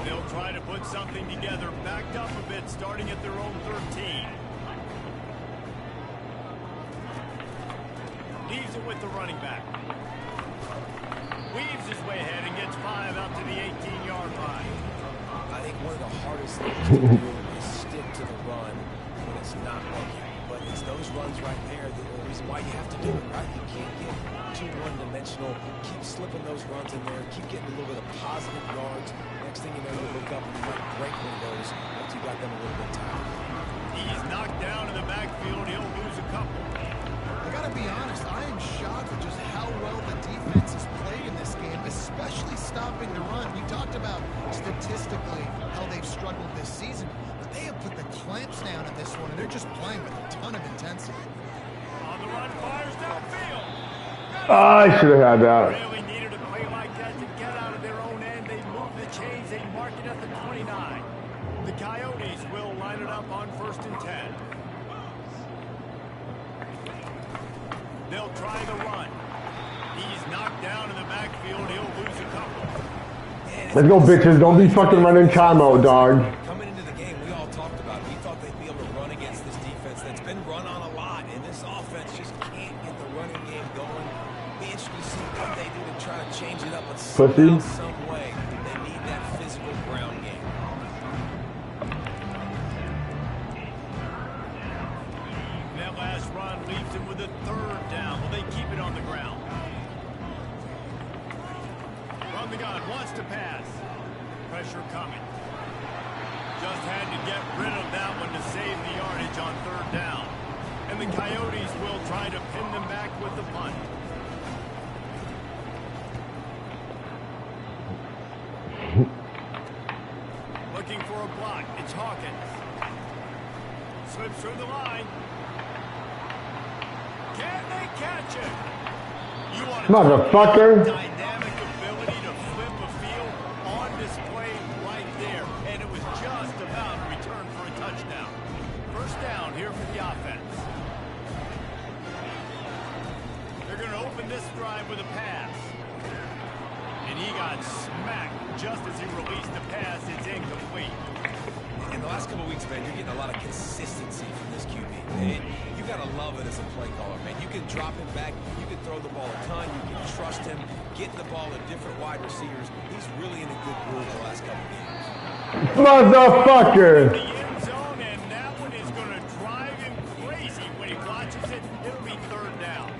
They'll try to put something together, backed up a bit, starting at their own 13. Leaves it with the running back. Weaves his way ahead and gets 5 out to the 18-yard line. I think one of the hardest things to do is stick to the run when it's not working. But it's those runs right there that are the reason why you have to do it, right? You can't get too one-dimensional. Keep slipping those runs in there. Keep getting a little bit of positive yards. Next thing you know, you look up and you might break one of those once you got them a little bit tired. He's knocked down in the backfield. He'll lose a couple. I got to be honest, I am shocked at just how well the defense has played in this game, especially stopping the run. We talked about statistically how they've struggled this season, but they have put the clamps down in this one, and they're just playing with a ton of intensity. On the run, fires downfield. I should have had that. Really needed a play like that to get out of their own end. They move the chains. They mark it at the 29. The Coyotes will line it up on 1st and 10. They'll try the run. He's knocked down in the backfield. He'll lose a couple. Let's go, bitches. Don't be fucking running timeout, dog. Coming into the game, we all talked about it. We thought they'd be able to run against this defense that's been run on a lot, and this offense just can't get the running game going. Be interested to see what they do to try to change it up, but somehow, some way, they need that physical ground game. That last run leaves him with a 3rd down. Will they keep it on the ground? From the gun, wants to pass. Pressure coming. Just had to get rid of that one to save the yardage on 3rd down. And the Coyotes will try to pin them back with the punt. Looking for a block. It's Hawkins. Slips through the line. Can they catch it? You want to Motherfucker. dynamic ability to flip a field on display right there. And it was just about a return for a touchdown. 1st down here for the offense. They're going to open this drive with a pass. And he got smacked just as he released the pass. It's incomplete. In the last couple of weeks, man, lot of consistency from this QB. And you got to love it as a play caller, man. You can drop him back. You can throw the ball a ton. You can trust him, get the ball to different wide receivers. He's really in a good groove the last couple of games. Motherfucker! The end zone, and that one is going to drive him crazy when he watches it. It'll be third down.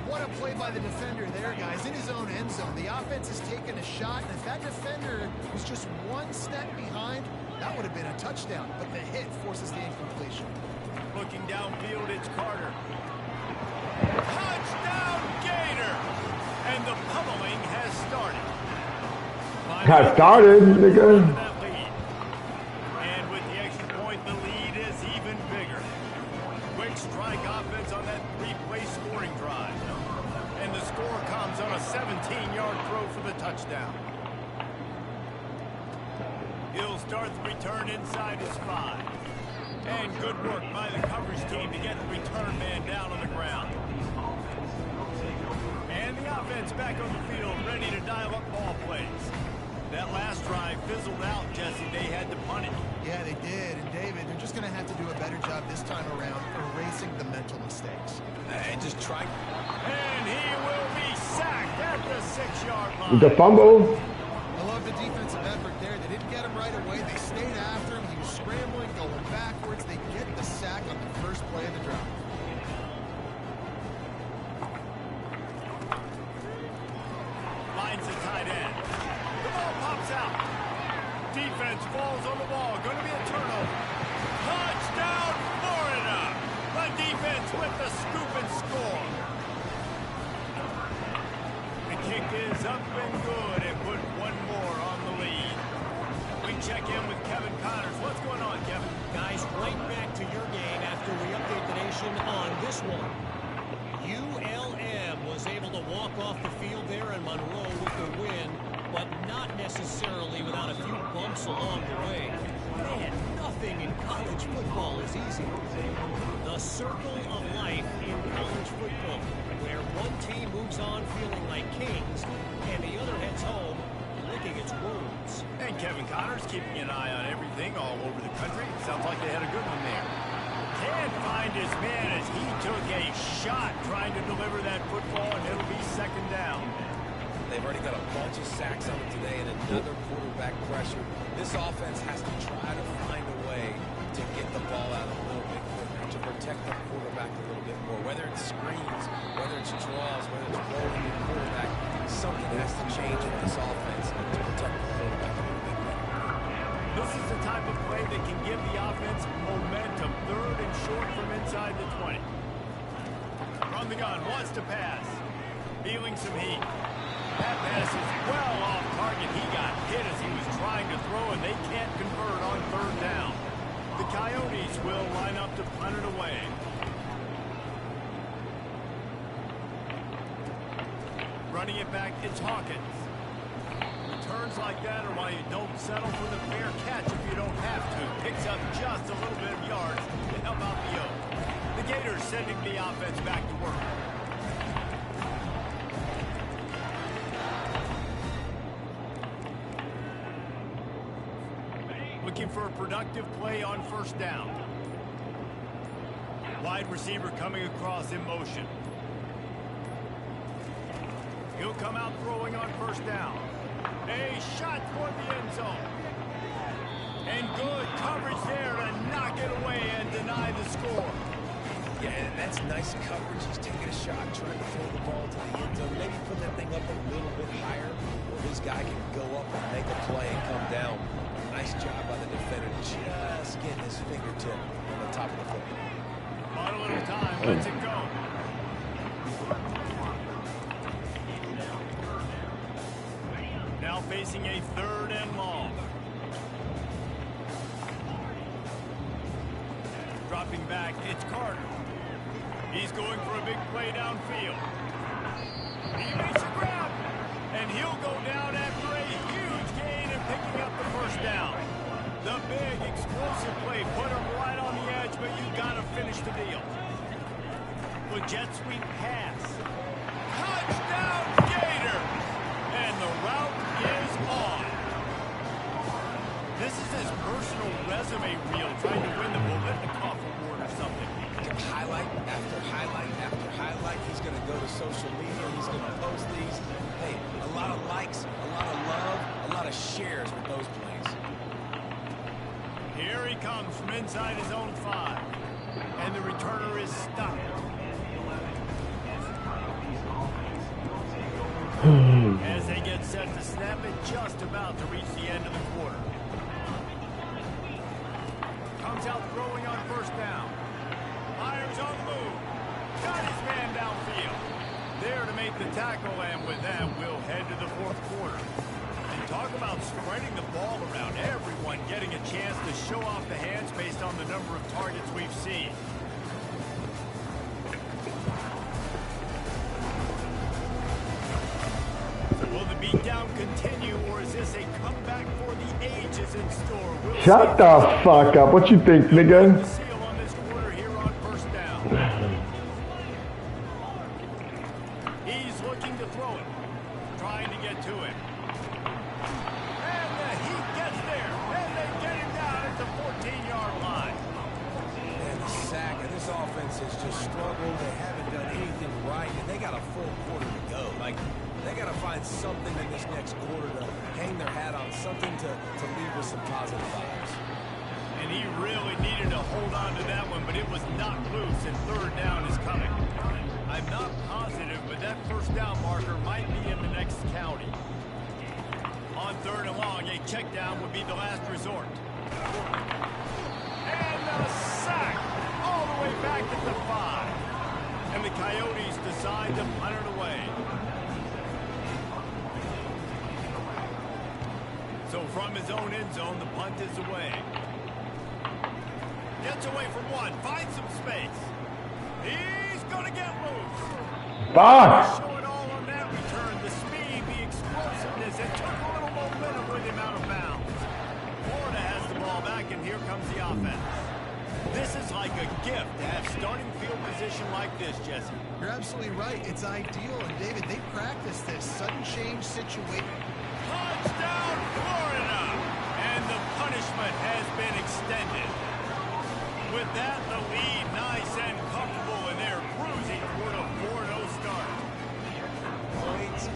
What a play by the defender there, guys. In his own end zone, the offense has taken a shot, and if that defender was just one step behind, that would have been a touchdown. But the hit forces the incompletion. Looking downfield, it's Carter. Touchdown, Gator! And the pummeling has started. Has started, nigga. That lead. And with the extra point, the lead is even bigger. Quick strike offense on that three-play scoring drive. And the score comes on a 17-yard throw for the touchdown. He'll start the return inside his 5. And good work by the coverage team to get the return man down on the ground. And the offense back on the field, ready to dial up ball plays. That last drive fizzled out, Jesse. They had to punt it. Yeah, they did. And David, they're just going to have to do a better job this time around erasing the mental mistakes. And just try. And he will be sacked at the 6-yard line. The fumble. I love the defensive effort there. They didn't get him right away. They stayed after him. He was scrambling, going backwards. They get the sack on the first play of the drive. Lines the tight end. The ball pops out. Defense falls on the ball. Going to be a turnover. Touchdown, Florida. The defense with the scoop and score. The kick is up and good and put one more on the lead. We check in with Kevin Connors. What's going on, Kevin? Guys, right back to your game after we update the nation on this one. ULM was able to walk off the field there in Monroe with the win, but not necessarily without a few bumps along the way. Man, nothing in college football is easy. The circle of life in college football, where one team moves on feeling like kings, and the other heads home licking its wounds. And Kevin Connors keeping an eye on everything all over the country. Sounds like they had a good one there. Can't find his man as he took a shot trying to deliver that football, and it'll be second down. They've already got a bunch of sacks on it today and another quarterback pressure. This offense has to try to find a way to get the ball out a little bit quicker, to protect the quarterback a little bit more. Whether it's screens, whether it's draws, whether it's rolling the quarterback, something has to change in this offense to protect the quarterback a little bit better. This is the type of play that can give the offense momentum. Third and short from inside the 20. From the gun, wants to pass. Feeling some heat. That pass is well off target. He got hit as he was trying to throw, and they can't convert on third down. The Coyotes will line up to punt it away. Running it back, it's Hawkins. Returns like that are why you don't settle for the fair catch if you don't have to. Picks up just a little bit of yards to help out the Oak. The Gators sending the offense back to work. Looking for a productive play on first down. Wide receiver coming across in motion. He'll come out throwing on first down. A shot toward the end zone. And good coverage there to knock it away and deny the score. Yeah, and that's nice coverage. He's taking a shot, trying to throw the ball to the end zone. Maybe put that thing up a little bit higher where this guy can go up and make a play and come down. Nice job by the defender, just getting his fingertip on the top of the football. About a little time, lets it go. Now facing a third and long. Dropping back, it's Carter. He's going for a big play downfield. He makes a grab, and he'll go down after a huge gain and picking up the first down. The big explosive play put him right on the edge, but you got to finish the deal. The jet sweep pass. Touchdown, Gator! And the route is on. This is his personal resume reel, trying to win the Bolitnikoff Award or something. Highlight after highlight after highlight. He's going to go to social media. He's going to post these. Hey, a lot of likes, a lot of love, a lot of shares with those plays. Here he comes from inside his own 5. And the returner is stopped. As they get set to snap it, just about to reach the end of the quarter. Comes out throwing on first down. Myers on the move. Got his man downfield. There to make the tackle, and with that, we'll head to the fourth quarter. And talk about spreading the ball around. Everyone getting a chance to show off the hands based on the number of targets we've seen. Will the beatdown continue, or is this a comeback for the ages in store? Shut the fuck up. What you think, nigga? Seal on this quarter here on first down. He's looking to throw it. Trying to get to him. And the heat gets there. And they get him down at the 14-yard line. And the sack, and this offense has just struggled. They haven't done anything right, and they got a full quarter to go. Like, they got to find something in this next quarter to hang their hat on, something to leave with some positive vibes. And he really needed to hold on to that one, but it was knocked loose, and third down is coming. I'm not positive, but that first down marker might be in the next county. On third and long, a check down would be the last resort. And a sack all the way back at the 5. And the Coyotes decide to punt it away. So from his own end zone, the punt is away. Gets away from one, finds some space. He's going to get loose. Fuck! Show it all on that return. The speed, the explosiveness. It took a little momentum with him out of bounds. Florida has the ball back, and here comes the offense. This is like a gift to have starting field position like this, Jesse. You're absolutely right. It's ideal. And, David, they practice this sudden change situation. Touchdown, Florida! And the punishment has been extended. With that, the lead nice and comfortable, and they're cruising toward a 4-0 start. Points,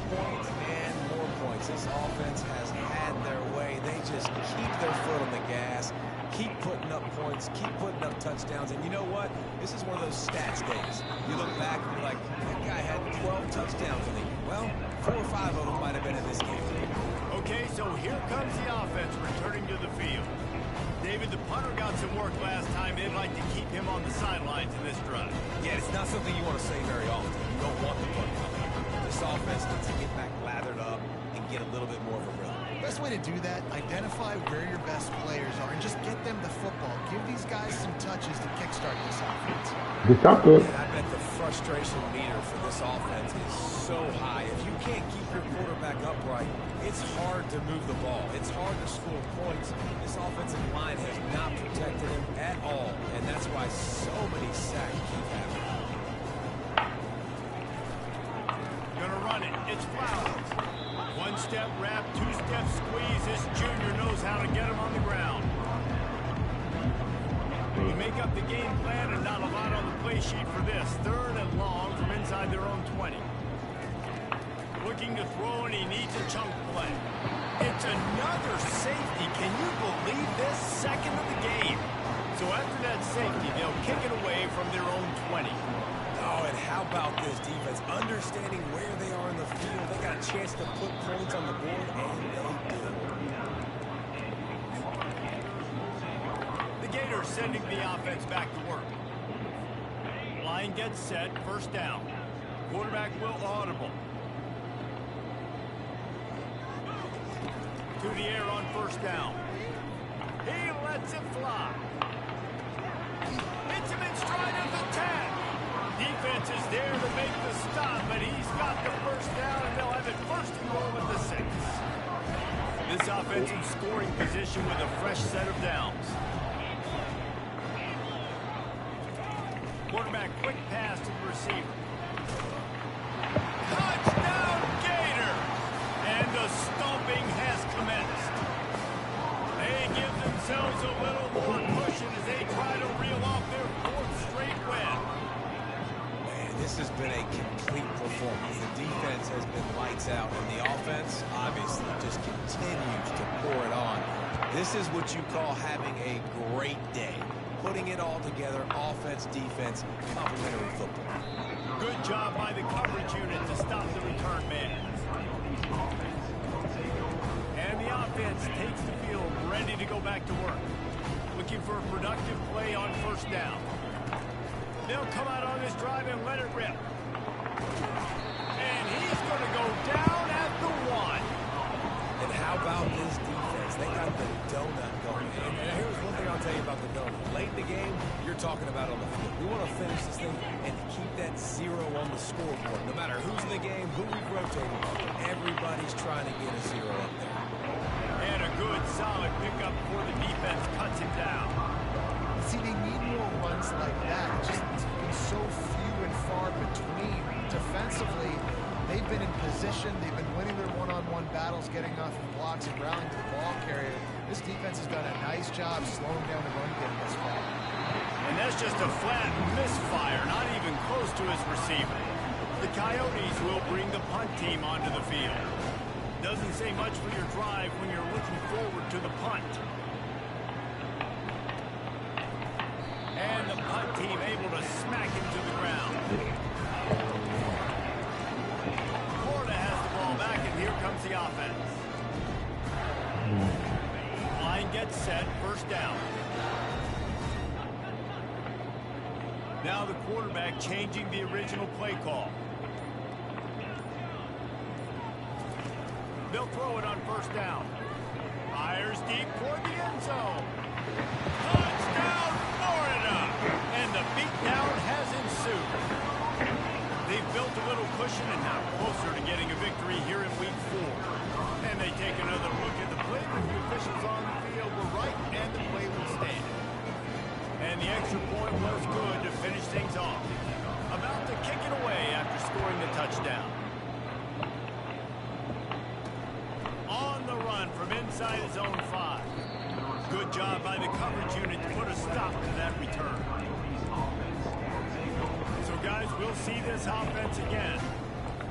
and more points. This offense has had their way. They just keep their foot on the gas, keep putting up points, keep putting up touchdowns. And you know what? This is one of those stats days. You look back and you're like, that guy had 12 touchdowns in the year. Well, 4 or 5 of them might have been in this game. Okay, so here comes the offense returning to the field. David, the punter got some work last time. They'd like to keep him on the sidelines in this drive. Yeah, it's not something you want to say very often. You don't want the punt coming. This offense needs to get back lathered up and get a little bit more of a rhythm. Best way to do that, identify where your best players are and just get them the football. Give these guys some touches to kickstart this offense. Good talk, good. And I bet the frustration meter for this offense is so high. If you can't keep your quarterback upright, it's hard to move the ball. It's hard to score points. This offensive line has not protected him at all, and that's why so many sacks keep happening. Gonna run it. It's Flowers. One-step wrap, two-step squeeze. This junior knows how to get him on the ground. We make up the game plan, and not a lot on the play sheet for this. Third and long from inside their own 20. Looking to throw, and he needs a chunk play. It's another safety. Can you believe this? Second of the game. So after that safety, they'll kick it away from their own 20. Oh, and how about this defense? Understanding where they are in the field. They got a chance to put points on the board, and they do. The Gators sending the offense back to work. Line gets set, first down. Quarterback will audible. To the air on first down. He lets it fly. Hits him in stride at the 10. Defense is there to make the stop, but he's got the first down, and they'll have it first and goal at the 6. This offense in scoring position with a fresh set of downs. Quarterback quick pass to the receiver. Touchdown Gator! And the stomping has commenced. They shows a little more cushion as they try to reel off their fourth straight win. Man, this has been a complete performance. The defense has been lights out, and the offense obviously just continues to pour it on. This is what you call having a great day. Putting it all together, offense, defense, complementary football. Good job by the coverage unit to stop the return man. And the offense takes the field, ready to go back to work. Looking for a productive play on first down. They'll come out on this drive and let it rip. And he's going to go down at the 1. And how about this defense? They got the donut going. And here's one thing I'll tell you about the donut. Late in the game, you're talking about on the field. We want to finish this thing and keep that 0 on the scoreboard. No matter who's in the game, who we've rotated, everybody's trying to get a 0 up there. And a good, solid pickup before the defense cuts him down. See, they need more runs like that. It's just been so few and far between. Defensively, they've been in position. They've been winning their one-on-one battles, getting off of blocks and rallying to the ball carrier. This defense has done a nice job slowing down the run game this far. And that's just a flat misfire, not even close to his receiver. The Coyotes will bring the punt team onto the field. Doesn't say much for your drive when you're looking forward to the punt. And the punt team able to smack him to the ground. Florida has the ball back, and here comes the offense. Line gets set, first down. Now the quarterback changing the original play call. They'll throw it on first down. Fires deep toward the end zone. Touchdown, Florida! And the beatdown has ensued. They've built a little cushion and now closer to getting a victory here in Week 4. And they take another look at the play. The officials on the field were right, and the play will stand. And the extra point was good to finish things off. About to kick it away after scoring the touchdown. On the run from inside his own 5. Good job by the coverage unit to put a stop to that return. So guys, we'll see this offense again.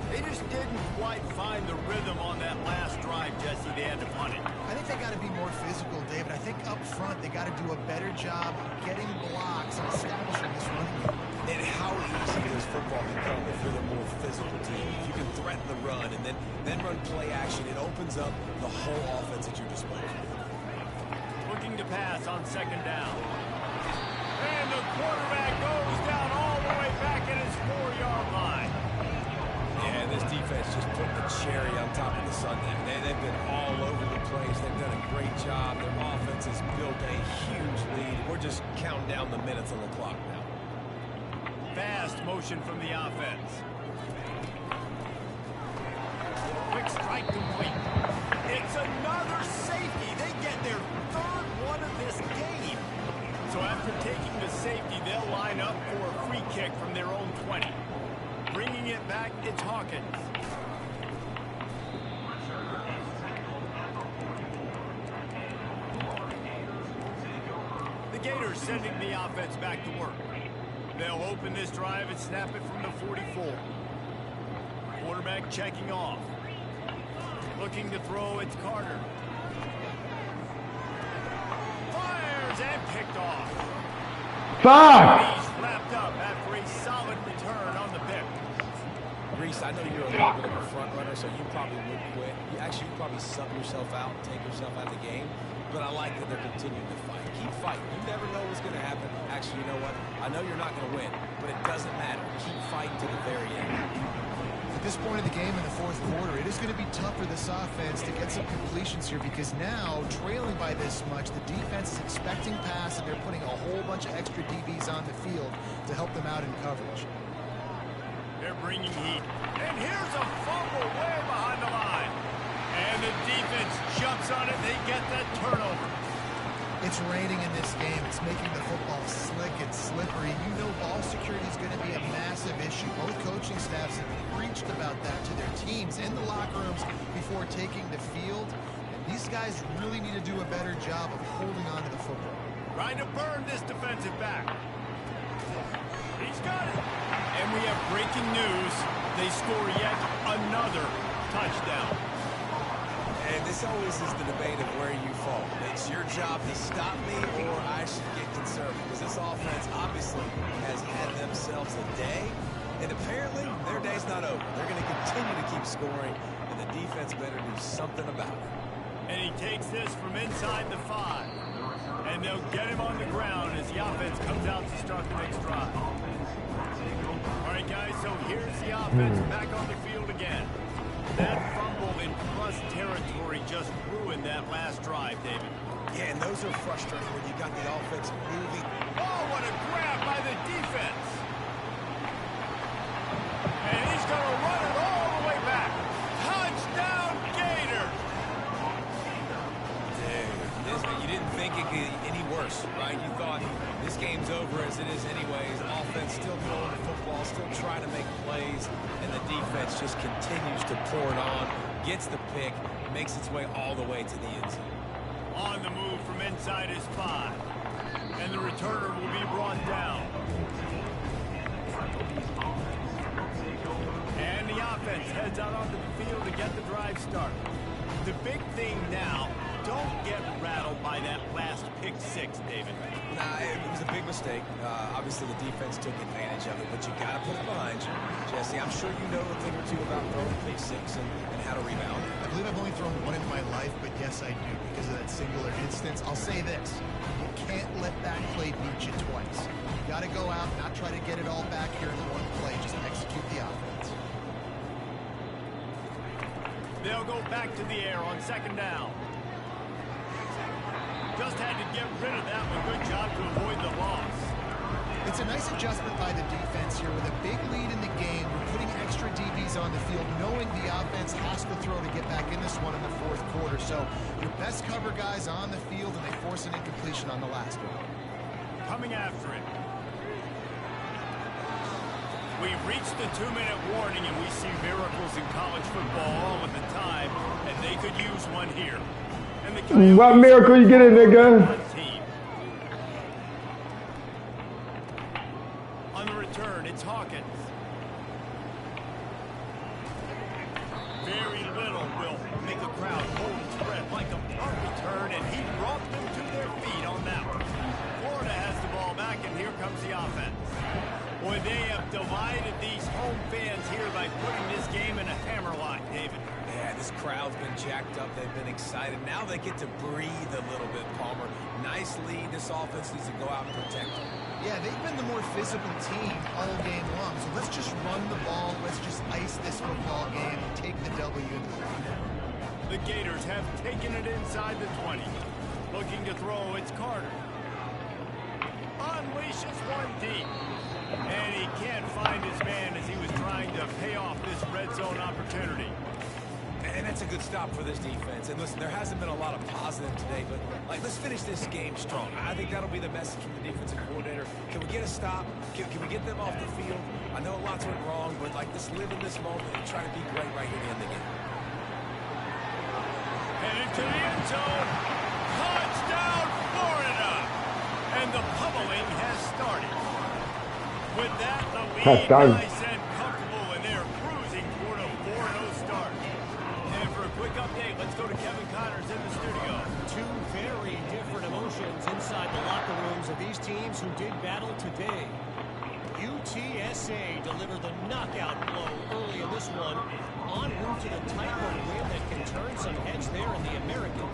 They just didn't quite find the rhythm on that last drive, Jesse. They had to punt it. I think they got to be more physical, David. I think up front they got to do a better job getting blocks and establishing this running game. And how easy does football become if you're the more physical team? If you can threaten the run and then run play action, it opens up the whole offense at your disposal. Looking to pass on second down. And the quarterback goes down all the way back at his 4-yard line. Yeah, this defense just put the cherry on top of the sundae. They've been all over the place. They've done a great job. Their offense has built a huge lead. We're just counting down the minutes on the clock now. Fast motion from the offense. Quick strike complete. It's another safety. They get their third one of this game. So after taking the safety, they'll line up for a free kick from their own 20. Bringing it back, it's Hawkins. The Gators sending the offense back to work. They'll open this drive and snap it from the 44. Quarterback checking off. Looking to throw, it's Carter. Fires and picked off. Fuck! He's wrapped up after a solid return on the pick. Reese, I know you're a little bit of a front runner, so you probably would quit. You probably sub yourself out, take yourself out of the game. But I like that they're continuing to fight. Keep fighting. You never know what's going to happen. Actually, you know what? I know you're not going to win, but it doesn't matter. Keep fighting to the very end. At this point of the game in the fourth quarter, it is going to be tough for this offense to get some completions here because now, trailing by this much, the defense is expecting pass and they're putting a whole bunch of extra DBs on the field to help them out in coverage. They're bringing heat. And here's a fumble way behind the line. And the defense jumps on it. They get that turnover. It's raining in this game. It's making the football slick and slippery. You know ball security is going to be a massive issue. Both coaching staffs have preached about that to their teams in the locker rooms before taking the field. And these guys really need to do a better job of holding on to the football. Trying to burn this defensive back. He's got it. And we have breaking news. They score yet another touchdown. And this always is the debate of where you fall. It's your job to stop me or I should get concerned. Because this offense obviously has had themselves a day. And apparently their day's not over. They're going to continue to keep scoring. And the defense better do something about it. And he takes this from inside the 5. And they'll get him on the ground as the offense comes out to start the next drive. All right, guys, so here's the offense back on the field again. That fumble in plus territory just ruined that last drive, David. Yeah, and those are frustrating when you got the offense moving. Oh, what a grab by the defense. And he's going to run it all the way back. Touchdown, Gators! You didn't think it could get any worse, right? You thought this game's over as it is anyways. Offense still throwing the football, still trying to make plays, and the defense just continues to pour it on, gets the pick, makes its way all the way to the end zone. On the move from inside his 5. And the returner will be brought down. And the offense heads out onto the field to get the drive started. The big thing now, don't get rattled by that last pick 6, David. Nah, it was a big mistake. Obviously, the defense took advantage of it, but you got to put it behind you. Jesse, I'm sure you know a thing or two about throwing pick 6 and how to rebound. I believe I've only thrown one in my life, but yes, I do because of that singular instance. I'll say this. You can't let that play beat you twice. You got to go out, not try to get it all back here in one play. Just execute the offense. They'll go back to the air on second down. Just had to get rid of that one. Good job to avoid the loss. It's a nice adjustment by the defense here with a big lead in the game. We're putting extra DBs on the field, knowing the offense has to throw to get back in this one in the fourth quarter. So your best cover guys on the field, and they force an incompletion on the last one. Coming after it. We've reached the 2-minute warning, and we see miracles in college football all of the time, and they could use one here. What miracle you get in, nigga? On the return, it's Hawkins. Very little will make a crowd hold its breath like a punt return, and he brought them to their feet on that one. Florida has the ball back, and here comes the offense. Boy, they have divided these home fans here by putting this game in a hammerlock, David. Yeah, this crowd's been jacked up. They've been excited. Now they get to breathe a little bit, Palmer. Nice lead. This offense needs to go out and protect them. Yeah, they've been the more physical team all game long. So let's just run the ball. Let's just ice this football game and take the W in the round. The Gators have taken it inside the 20. Looking to throw, it's Carter. Unleashes one deep. And he can't find his man as he was trying to pay off this red zone opportunity. And that's a good stop for this defense. And listen, there hasn't been a lot of positive today, but let's finish this game strong. I think that'll be the message from the defensive coordinator. Can we get a stop? Can we get them off the field? I know lots went wrong, but let's live in this moment and try to be great right here in the game. Headed to the end zone. Touchdown, Florida! And the pummeling has started. With that, the lead nice and comfortable, and they're cruising toward a 4-0 start. And for a quick update, let's go to Kevin Connors in the studio. Two very different emotions inside the locker rooms of these teams who did battle today. UTSA delivered the knockout blow early in this one, en route to the type of win that can turn some heads there in the American.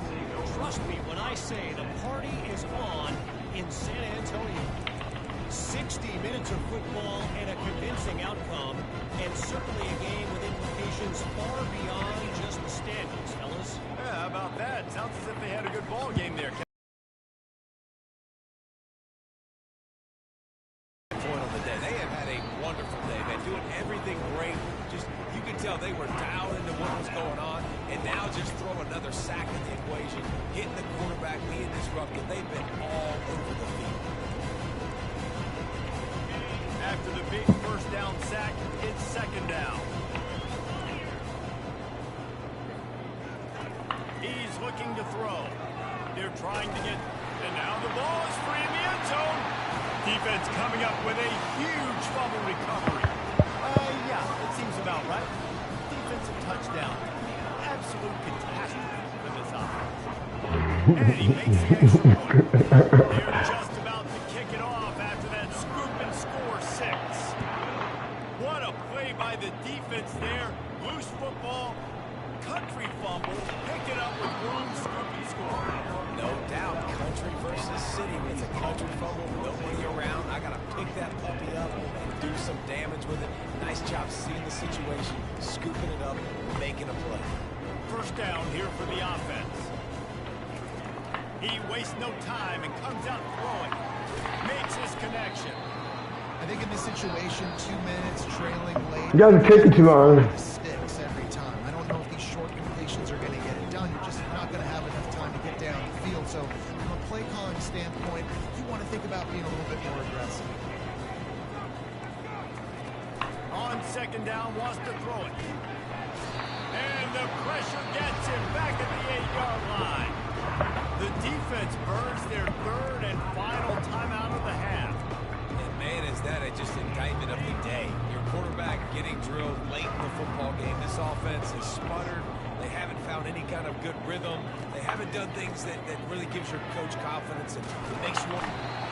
Trust me when I say the party is on in San Antonio. 60 minutes of football and a convincing outcome, and certainly a game with implications far beyond just the standings, fellas. Yeah, how about that? Sounds as if they had a good ball game there. Point on the day. They have had a wonderful day, man. Doing everything great. Just, you can tell they were dialed into what was going on, and now just throw another sack at the equation, hitting the quarterback, being disruptive. They've been all over the field. After the big first down sack, it's second down. He's looking to throw. They're trying to get, and now The ball is free in the end zone. Defense coming up with a huge fumble recovery. Yeah, it seems about right. Defensive touchdown. Absolute catastrophe for this offense. And he makes the extra point. They're just about to kick it off after that scoop and score 6. What a play by the defense there. Loose football, country fumble, pick it up with room, scoop and score. No doubt, country versus city. When it's a country fumble, nobody around. I got to pick that puppy up and do some damage with it. Nice job seeing the situation, scooping it up, making a play. First down here for the offense. He wastes no time and comes out throwing. Makes his connection. I think in this situation, 2 minutes trailing late. You guys are taking too long. Sticks every time. I don't know if these short completions are going to get it done. You're just not going to have enough time to get down the field. So from a play calling standpoint, you want to think about being a little bit more aggressive. On second down, wants to throw it. And the pressure gets him back at the 8-yard line. The defense burns their third and final timeout of the half. And man, is that just indictment of the day. Your quarterback getting drilled late in the football game. This offense has sputtered. They haven't found any kind of good rhythm. They haven't done things that really gives your coach confidence and it makes you want.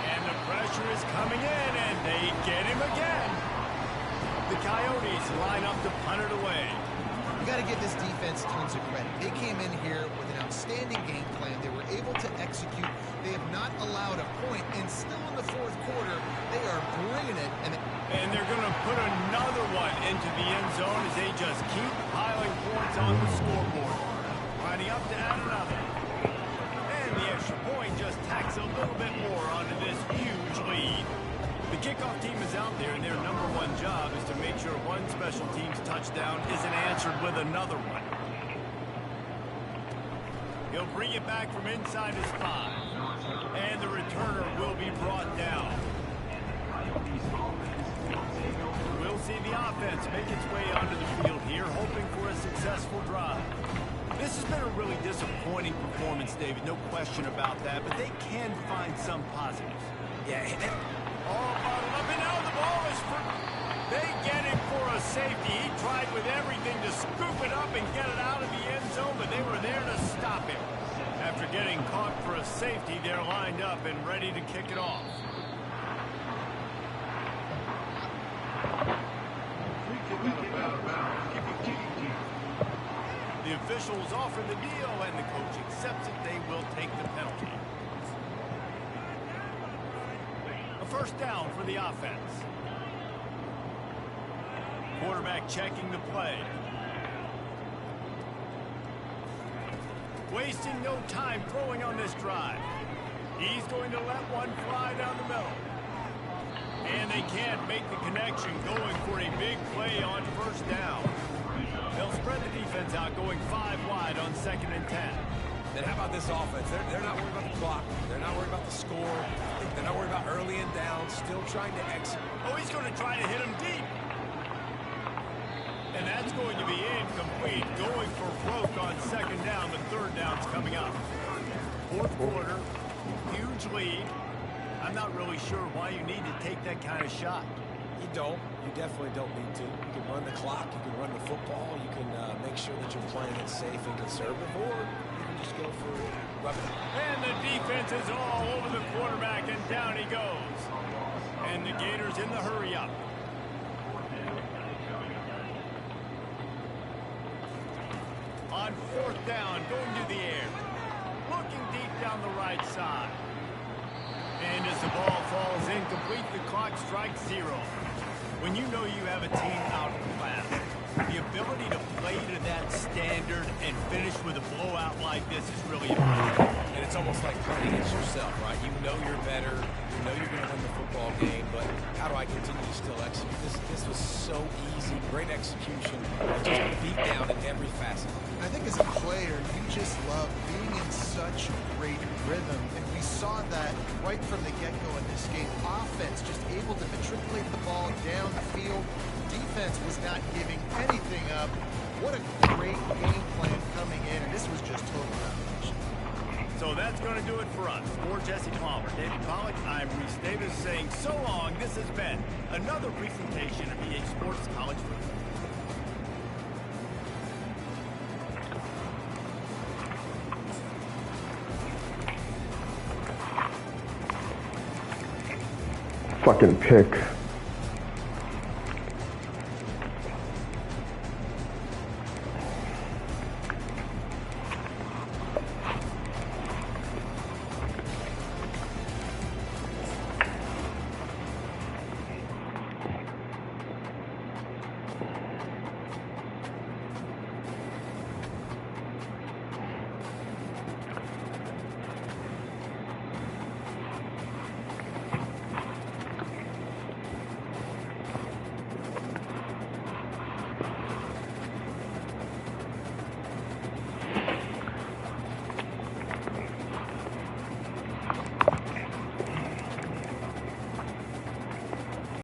And the pressure is coming in, and they get him again. The Coyotes line up to punt it away. You got to give this defense tons of credit. They came in here with an outstanding game plan. They were able to execute. They have not allowed a point, and still in the fourth quarter, they are bringing it. And they're going to put another one into the end zone as they just keep piling points on the scoreboard. Lining up to add another. And the extra point just tacks a little bit more onto this huge lead. The kickoff team is out there, and their number one job is to make sure one special team's touchdown isn't answered with another one. He'll bring it back from inside his 5. And the returner will be brought down. We'll see the offense make its way onto the field here, hoping for a successful drive. This has been a really disappointing performance, David, no question about that, but they can find some positives. Yeah. All bottled up, and now the ball is for... They get him for a safety. He tried with everything to scoop it up and get it out of the end zone, but they were there to stop him. After getting caught for a safety, they're lined up and ready to kick it off. The officials offer the deal, and the coach accepts it. They will take the penalty. A first down for the offense. Quarterback checking the play. Wasting no time throwing on this drive. He's going to let one fly down the middle. And they can't make the connection, going for a big play on first down. They'll spread the defense out, going 5 wide on 2nd and 10. Then how about this offense? They're not worried about the clock. They're not worried about the score. They're not worried about early and down. Still trying to execute. Oh, he's going to try to hit him deep. And that's going to be incomplete. Going for broke on 2nd down. The 3rd down's coming up. Fourth quarter, huge lead. I'm not really sure why you need to take that kind of shot. You don't. You definitely don't need to. You can run the clock. You can run the football. You can make sure that you're playing it safe and conservative, or you can just go for weapon. And the defense is all over the quarterback, and down he goes. And the Gators in the hurry up. On 4th down, going to the air. Looking deep down the right side. And as the ball falls incomplete, the clock strikes 0. When you know you have a team out of class, the ability to play to that standard and finish with a blowout like this is really important. And it's almost like playing against yourself, right? You know you're better. You know you're going to win the football game, but how do I continue to still execute? This was so easy. Great execution. Just beat down in every facet. I think as a player, you just love being in such great rhythm. And we saw that right from the get-go in this game. Offense just able to matriculate the ball down the field. Defense was not giving anything up. What a great game plan coming in, and this was just total domination. So that's going to do it for us. For Jesse Palmer, David Pollack, I'm Reese Davis saying so long. This has been another presentation of EA Sports College Football. Fucking pick.